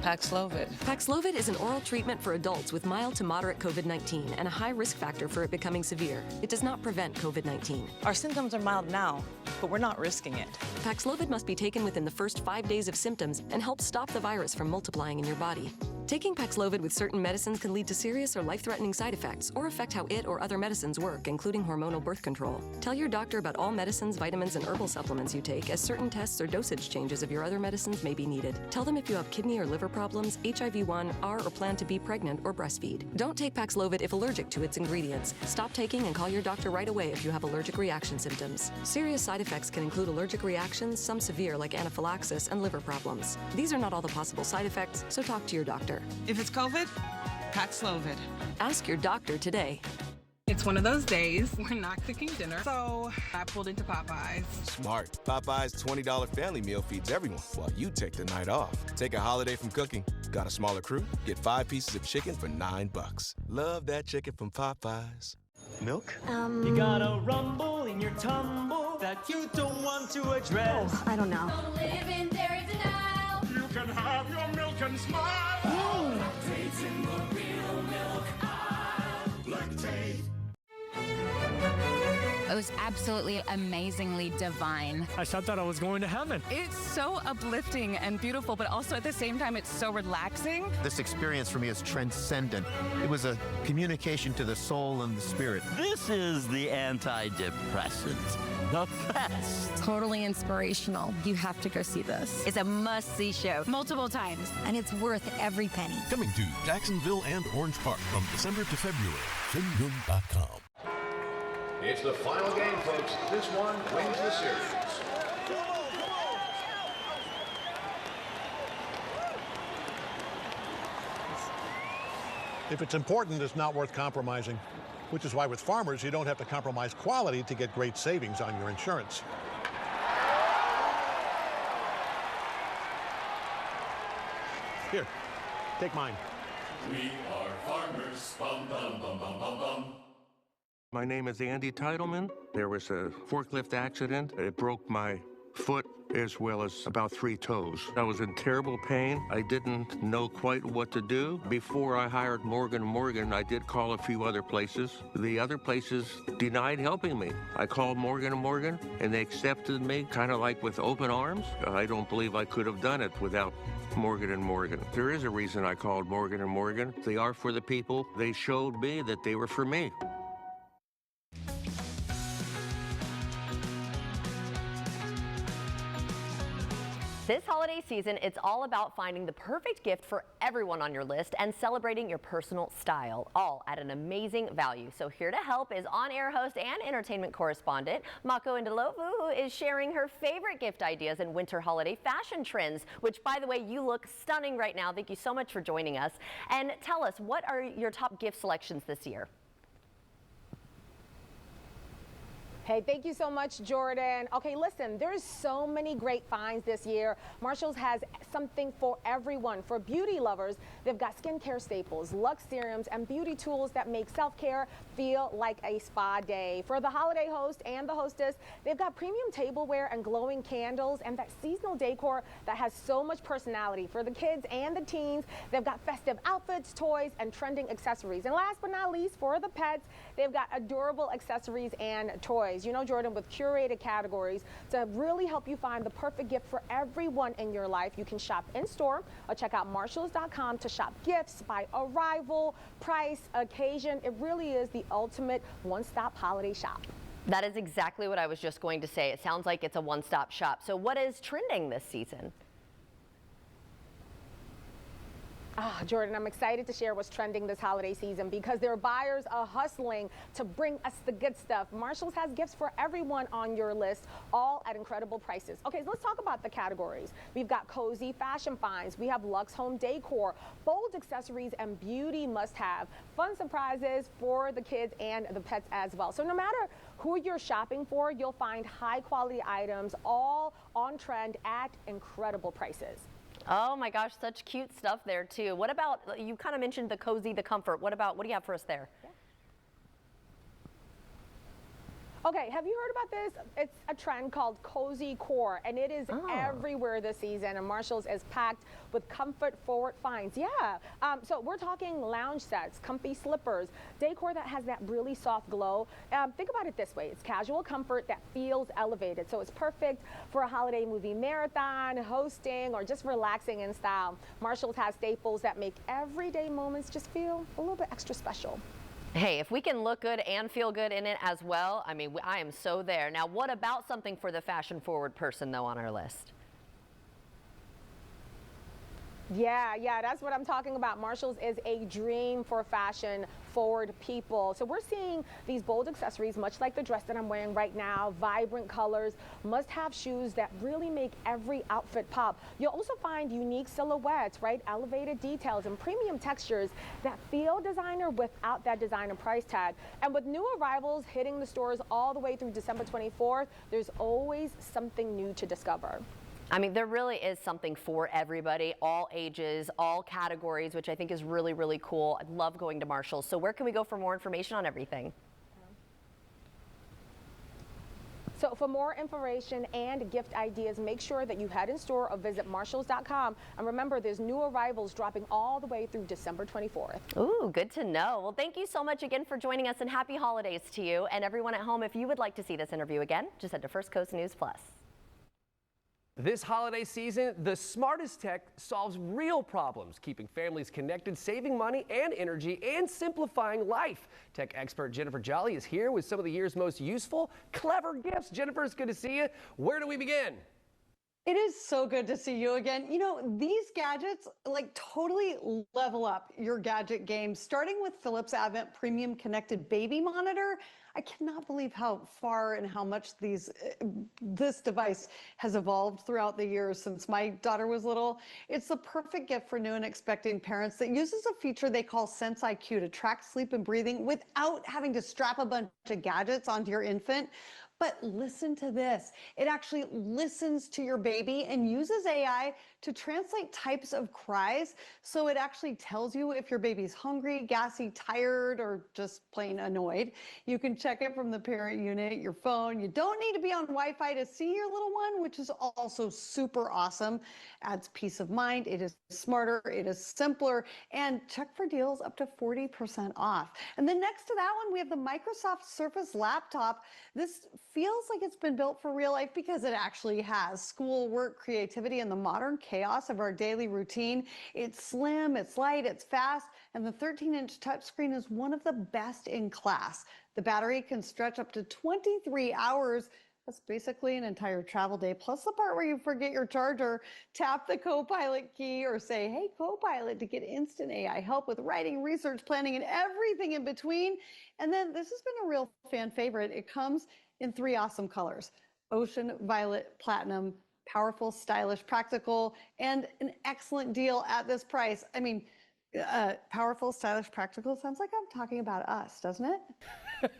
Speaker 19: Paxlovid.
Speaker 20: Paxlovid is an oral treatment for adults with mild to moderate COVID-19 and a high risk factor for it becoming severe. It does not prevent COVID-19.
Speaker 19: Our symptoms are mild now, but we're not risking it.
Speaker 20: Paxlovid must be taken within the first 5 days of symptoms and help stop the virus from multiplying in your body. Taking Paxlovid with certain medicines can lead to serious or life-threatening side effects or affect how it or other medicines work, including hormonal birth control. Tell your doctor about all medicines, vitamins, and herbal supplements you take, as certain tests or dosage changes of your other medicines may be needed. Tell them if you have kidney or liver problems, HIV-1, are or plan to be pregnant or breastfeed. Don't take Paxlovid if allergic to its ingredients. Stop taking and call your doctor right away if you have allergic reaction symptoms. Serious side effects can include allergic reactions, some severe like anaphylaxis, and liver problems. These are not all the possible side effects, so talk to your doctor.
Speaker 19: If it's COVID, Paxlovid.
Speaker 20: Ask your doctor today.
Speaker 1: It's one of those days we're not cooking dinner, so I pulled into Popeyes.
Speaker 11: Smart. Popeye's $20 family meal feeds everyone while you take the night off. Take a holiday from cooking. Got a smaller crew? Get 5 pieces of chicken for $9. Love that chicken from Popeyes. Milk?
Speaker 6: You got a rumble in your tumble that you don't want to address.
Speaker 2: Oh, I don't know.
Speaker 6: Don't live in dairy denial. You can have your milk and smile. Lactate's in the real milk aisle. Lactate.
Speaker 16: It was absolutely amazingly divine.
Speaker 6: I thought I was going to heaven.
Speaker 16: It's so uplifting and beautiful, but also at the same time, it's so relaxing.
Speaker 21: This experience for me is transcendent. It was a communication to the soul and the spirit.
Speaker 6: This is the antidepressant. The best.
Speaker 16: Totally inspirational. You have to go see this. It's a must-see show. Multiple times. And it's worth every penny.
Speaker 22: Coming to Jacksonville and Orange Park from December to February. FinGoon.com.
Speaker 26: It's the final game, folks. This one wins the series.
Speaker 27: If it's important, it's not worth compromising, which is why with Farmers, you don't have to compromise quality to get great savings on your insurance. Here, take mine.
Speaker 28: We are farmers. Bum, bum, bum, bum, bum, bum.
Speaker 29: My name is Andy Titleman. There was a forklift accident. It broke my foot as well as about 3 toes. I was in terrible pain. I didn't know quite what to do. Before I hired Morgan & Morgan, I did call a few other places. The other places denied helping me. I called Morgan & Morgan, and they accepted me kind of like with open arms. I don't believe I could have done it without Morgan & Morgan. There is a reason I called Morgan & Morgan. They are for the people. They showed me that they were for me.
Speaker 2: This holiday season, it's all about finding the perfect gift for everyone on your list and celebrating your personal style, all at an amazing value. So here to help is on-air host and entertainment correspondent Mako Ndlovu, who is sharing her favorite gift ideas and winter holiday fashion trends, which, by the way, you look stunning right now. Thank you so much for joining us. And tell us, what are your top gift selections this year?
Speaker 30: Hey, thank you so much, Jordan. Okay, listen, there's so many great finds this year. Marshall's has something for everyone. For beauty lovers, they've got skincare staples, luxe serums, and beauty tools that make self-care feel like a spa day. For the holiday host and the hostess, they've got premium tableware and glowing candles and that seasonal decor that has so much personality. For the kids and the teens, they've got festive outfits, toys, and trending accessories. And last but not least, for the pets, they've got adorable accessories and toys. You know, Jordan, with curated categories to really help you find the perfect gift for everyone in your life. You can shop in store or check out Marshalls.com to shop gifts by arrival, price, occasion. It really is the ultimate one-stop holiday shop.
Speaker 2: That is exactly what I was just going to say. It sounds like it's a one-stop shop. So what is trending this season?
Speaker 30: Jordan, I'm excited to share what's trending this holiday season because their buyers are hustling to bring us the good stuff. Marshalls has gifts for everyone on your list, all at incredible prices. Okay, so let's talk about the categories. We've got cozy fashion finds. We have luxe home decor, bold accessories, and beauty must-have. Fun surprises for the kids and the pets as well. So no matter who you're shopping for, you'll find high-quality items, all on trend at incredible prices.
Speaker 2: Oh my gosh, such cute stuff there too. What about, you kind of mentioned the cozy, the comfort. What do you have for us there?
Speaker 30: Okay, have you heard about this? It's a trend called cozy core, and it is everywhere this season, and Marshalls is packed with comfort-forward finds. Yeah, so we're talking lounge sets, comfy slippers, decor that has that really soft glow. Think about it this way. It's casual comfort that feels elevated, so it's perfect for a holiday movie marathon, hosting, or just relaxing in style. Marshalls has staples that make everyday moments just feel a little bit extra special.
Speaker 2: Hey, if we can look good and feel good in it as well, I mean, I am so there. Now, what about something for the fashion-forward person, though, on our list?
Speaker 30: Yeah, that's what I'm talking about. Marshall's is a dream for fashion-forward people. So we're seeing these bold accessories, much like the dress that I'm wearing right now, vibrant colors, must-have shoes that really make every outfit pop. You'll also find unique silhouettes, right? Elevated details and premium textures that feel designer without that designer price tag. And with new arrivals hitting the stores all the way through December 24th, there's always something new to discover.
Speaker 2: I mean, there really is something for everybody, all ages, all categories, which I think is really, really cool. I love going to Marshall's. So where can we go for more information on everything?
Speaker 30: So for more information and gift ideas, make sure that you head in store or visit marshalls.com. And remember, there's new arrivals dropping all the way through December 24th.
Speaker 2: Ooh, good to know. Well, thank you so much again for joining us, and happy holidays to you. And everyone at home, if you would like to see this interview again, just head to First Coast News Plus.
Speaker 3: This holiday season, the smartest tech solves real problems, keeping families connected, saving money and energy, and simplifying life. Tech expert Jennifer Jolly is here with some of the year's most useful, clever gifts. Jennifer, it's good to see you. Where do we begin?
Speaker 5: It is so good to see you again. You know, these gadgets like totally level up your gadget game, starting with Philips Avent Premium Connected Baby Monitor. I cannot believe how far and how much this device has evolved throughout the years since my daughter was little. It's the perfect gift for new and expecting parents that uses a feature they call Sense IQ to track sleep and breathing without having to strap a bunch of gadgets onto your infant. But listen to this. It actually listens to your baby and uses AI to translate types of cries. So it actually tells you if your baby's hungry, gassy, tired, or just plain annoyed. You can check it from the parent unit, your phone. You don't need to be on Wi-Fi to see your little one, which is also super awesome. Adds peace of mind. It is smarter. It is simpler. And check for deals up to 40% off. And then next to that one, we have the Microsoft Surface laptop. This feels like it's been built for real life because it actually has. School, work, creativity, and the modern chaos of our daily routine. It's slim, it's light, it's fast, and the 13-inch touchscreen is one of the best in class. The battery can stretch up to 23 hours. That's basically an entire travel day, plus the part where you forget your charger. Tap the Copilot key or say, hey, Copilot, to get instant AI help with writing, research, planning, and everything in between. And then this has been a real fan favorite. It comes in 3 awesome colors: ocean, violet, platinum. Powerful, stylish, practical, and an excellent deal at this price. I mean, powerful, stylish, practical sounds like I'm talking about us, doesn't it?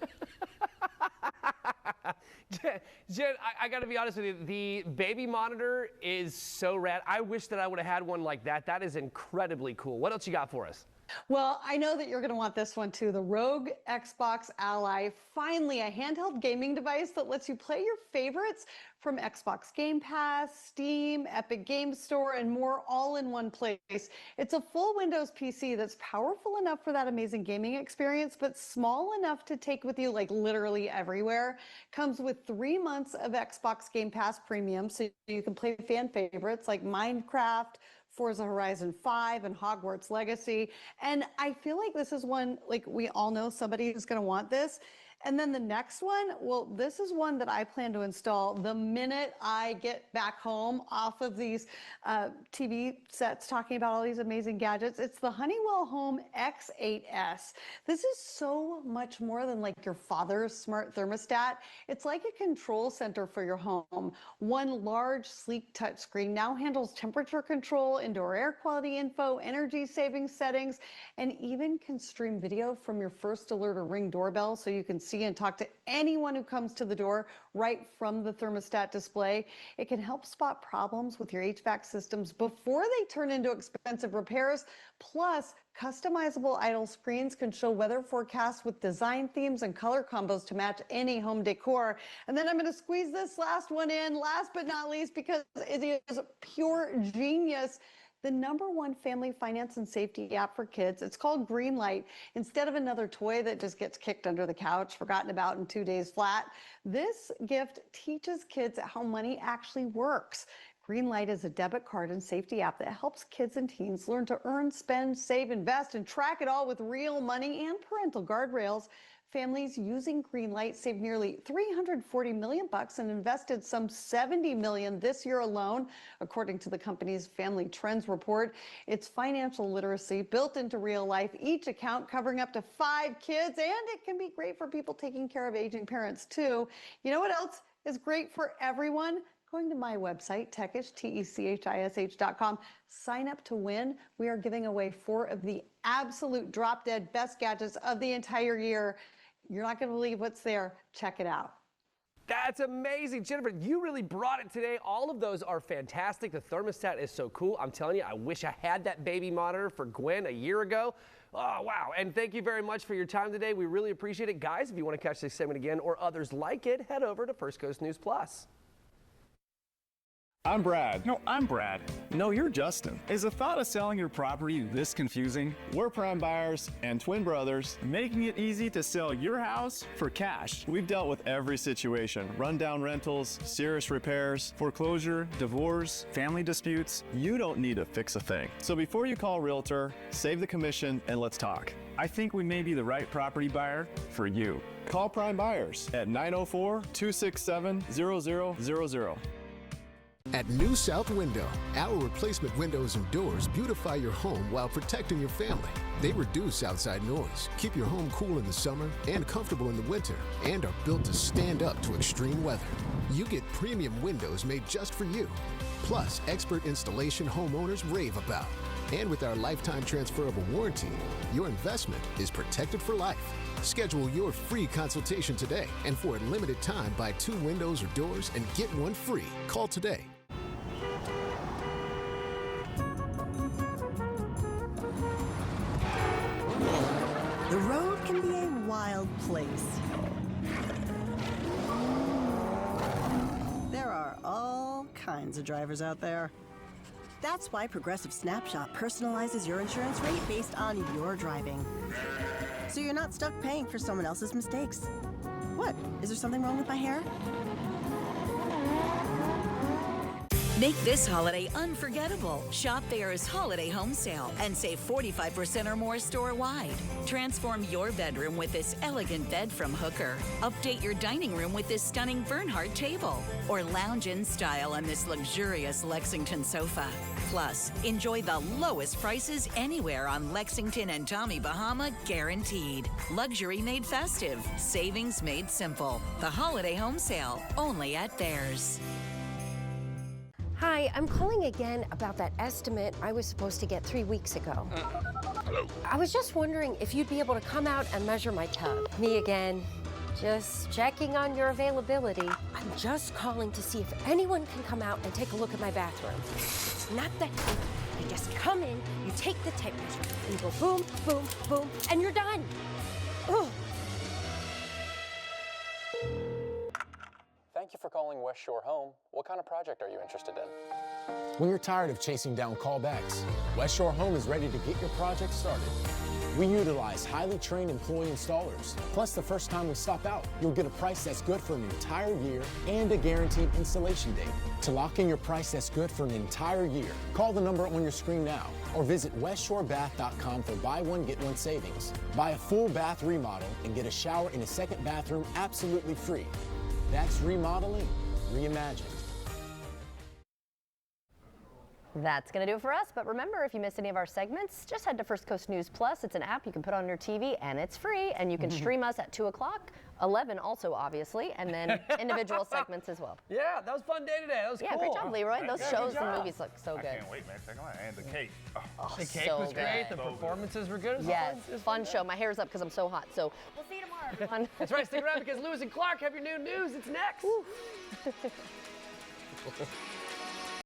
Speaker 3: Jen, I got to be honest with you. The baby monitor is so rad. I wish that I would have had one like that. That is incredibly cool. What else you got for us?
Speaker 5: Well, I know that you're going to want this one too. The ROG Xbox Ally. Finally, a handheld gaming device that lets you play your favorites from Xbox Game Pass, Steam, Epic Games Store, and more all in one place. It's a full Windows PC that's powerful enough for that amazing gaming experience, but small enough to take with you like literally everywhere. Comes with 3 months of Xbox Game Pass Premium, so you can play fan favorites like Minecraft, Forza Horizon 5, and Hogwarts Legacy. And I feel like this is one, like we all know somebody who's going to want this. And then the next one, well, this is one that I plan to install the minute I get back home off of these TV sets talking about all these amazing gadgets. It's the Honeywell Home X8S. This is so much more than like your father's smart thermostat. It's like a control center for your home. One large, sleek touchscreen now handles temperature control, indoor air quality info, energy saving settings, and even can stream video from your First Alert or Ring doorbell so you can see and talk to anyone who comes to the door right from the thermostat display. It can help spot problems with your HVAC systems before they turn into expensive repairs. Plus, customizable idle screens can show weather forecasts with design themes and color combos to match any home decor. And then I'm going to squeeze this last one in, last but not least, because it is pure genius. The #1 family finance and safety app for kids. It's called Greenlight. Instead of another toy that just gets kicked under the couch, forgotten about in 2 days flat, this gift teaches kids how money actually works. Greenlight is a debit card and safety app that helps kids and teens learn to earn, spend, save, invest, and track it all with real money and parental guardrails. Families using Greenlight saved nearly $340 million and invested some $70 million this year alone, according to the company's Family Trends report. It's financial literacy built into real life, each account covering up to 5 kids, and it can be great for people taking care of aging parents, too. You know what else is great for everyone? Going to my website, Techish, TECHISH.com, sign up to win. We are giving away 4 of the absolute drop-dead best gadgets of the entire year. You're not going to believe what's there. Check it out.
Speaker 3: That's amazing. Jennifer, you really brought it today. All of those are fantastic. The thermostat is so cool. I'm telling you, I wish I had that baby monitor for Gwen a year ago. Oh, wow. And thank you very much for your time today. We really appreciate it. Guys, if you want to catch this segment again or others like it, head over to First Coast News Plus.
Speaker 7: I'm Brad. No, I'm Brad. No, you're Justin. Is the thought of selling your property this confusing? We're Prime Buyers and twin brothers, making it easy to sell your house for cash. We've dealt with every situation: rundown rentals, serious repairs, foreclosure, divorce, family disputes. You don't need to fix a thing. So before you call a realtor, save the commission and let's talk. I think we may be the right property buyer for you. Call Prime Buyers at 904-267-0000.
Speaker 8: At New South Window, our replacement windows and doors beautify your home while protecting your family. They reduce outside noise, keep your home cool in the summer and comfortable in the winter, and are built to stand up to extreme weather. You get premium windows made just for you. Plus, expert installation homeowners rave about. And with our lifetime transferable warranty, your investment is protected for life. Schedule your free consultation today, and for a limited time, buy 2 windows or doors and get 1 free. Call today.
Speaker 10: The road can be a wild place. There are all kinds of drivers out there. That's why Progressive Snapshot personalizes your insurance rate based on your driving. So you're not stuck paying for someone else's mistakes. What? Is there something wrong with my hair?
Speaker 12: Make this holiday unforgettable. Shop Bear's Holiday Home Sale and save 45% or more store-wide. Transform your bedroom with this elegant bed from Hooker. Update your dining room with this stunning Bernhardt table. Or lounge in style on this luxurious Lexington sofa. Plus, enjoy the lowest prices anywhere on Lexington and Tommy Bahama, guaranteed. Luxury made festive. Savings made simple. The Holiday Home Sale, only at Bear's.
Speaker 13: Hi, I'm calling again about that estimate I was supposed to get 3 weeks ago.
Speaker 26: Hello?
Speaker 13: I was just wondering if you'd be able to come out and measure my tub. Me again. Just checking on your availability. I'm just calling to see if anyone can come out and take a look at my bathroom. Not that you just come in, you take the tape measure, and you go boom, boom, boom, and you're done. Ugh.
Speaker 14: Thank you for calling West Shore Home. What kind of project are you interested in?
Speaker 15: When you're tired of chasing down callbacks, West Shore Home is ready to get your project started. We utilize highly trained employee installers. Plus, the first time we stop out, you'll get a price that's good for an entire year and a guaranteed installation date. To lock in your price that's good for an entire year, call the number on your screen now or visit westshorebath.com for buy one, get one savings. Buy a full bath remodel and get a shower and a second bathroom absolutely free. That's remodeling reimagined.
Speaker 2: That's going to do it for us. But remember, if you missed any of our segments, just head to First Coast News Plus. It's an app you can put on your TV, and it's free. And you can stream us at 2 o'clock, 11 also, obviously, and then individual segments as well.
Speaker 3: Yeah, that was a fun day today. That was cool.
Speaker 2: Yeah, great job, Leroy. Those shows and movies look so good.
Speaker 17: I can't wait, man. Check them out. And the cake.
Speaker 2: Oh,
Speaker 3: the cake
Speaker 2: so
Speaker 3: was great.
Speaker 2: good.
Speaker 3: The performances were good.
Speaker 2: Yes, fun show. My hair's up because I'm so hot. So we'll see you tomorrow, everyone.
Speaker 3: That's right. Stick around because Lewis and Clark have your new news. It's next.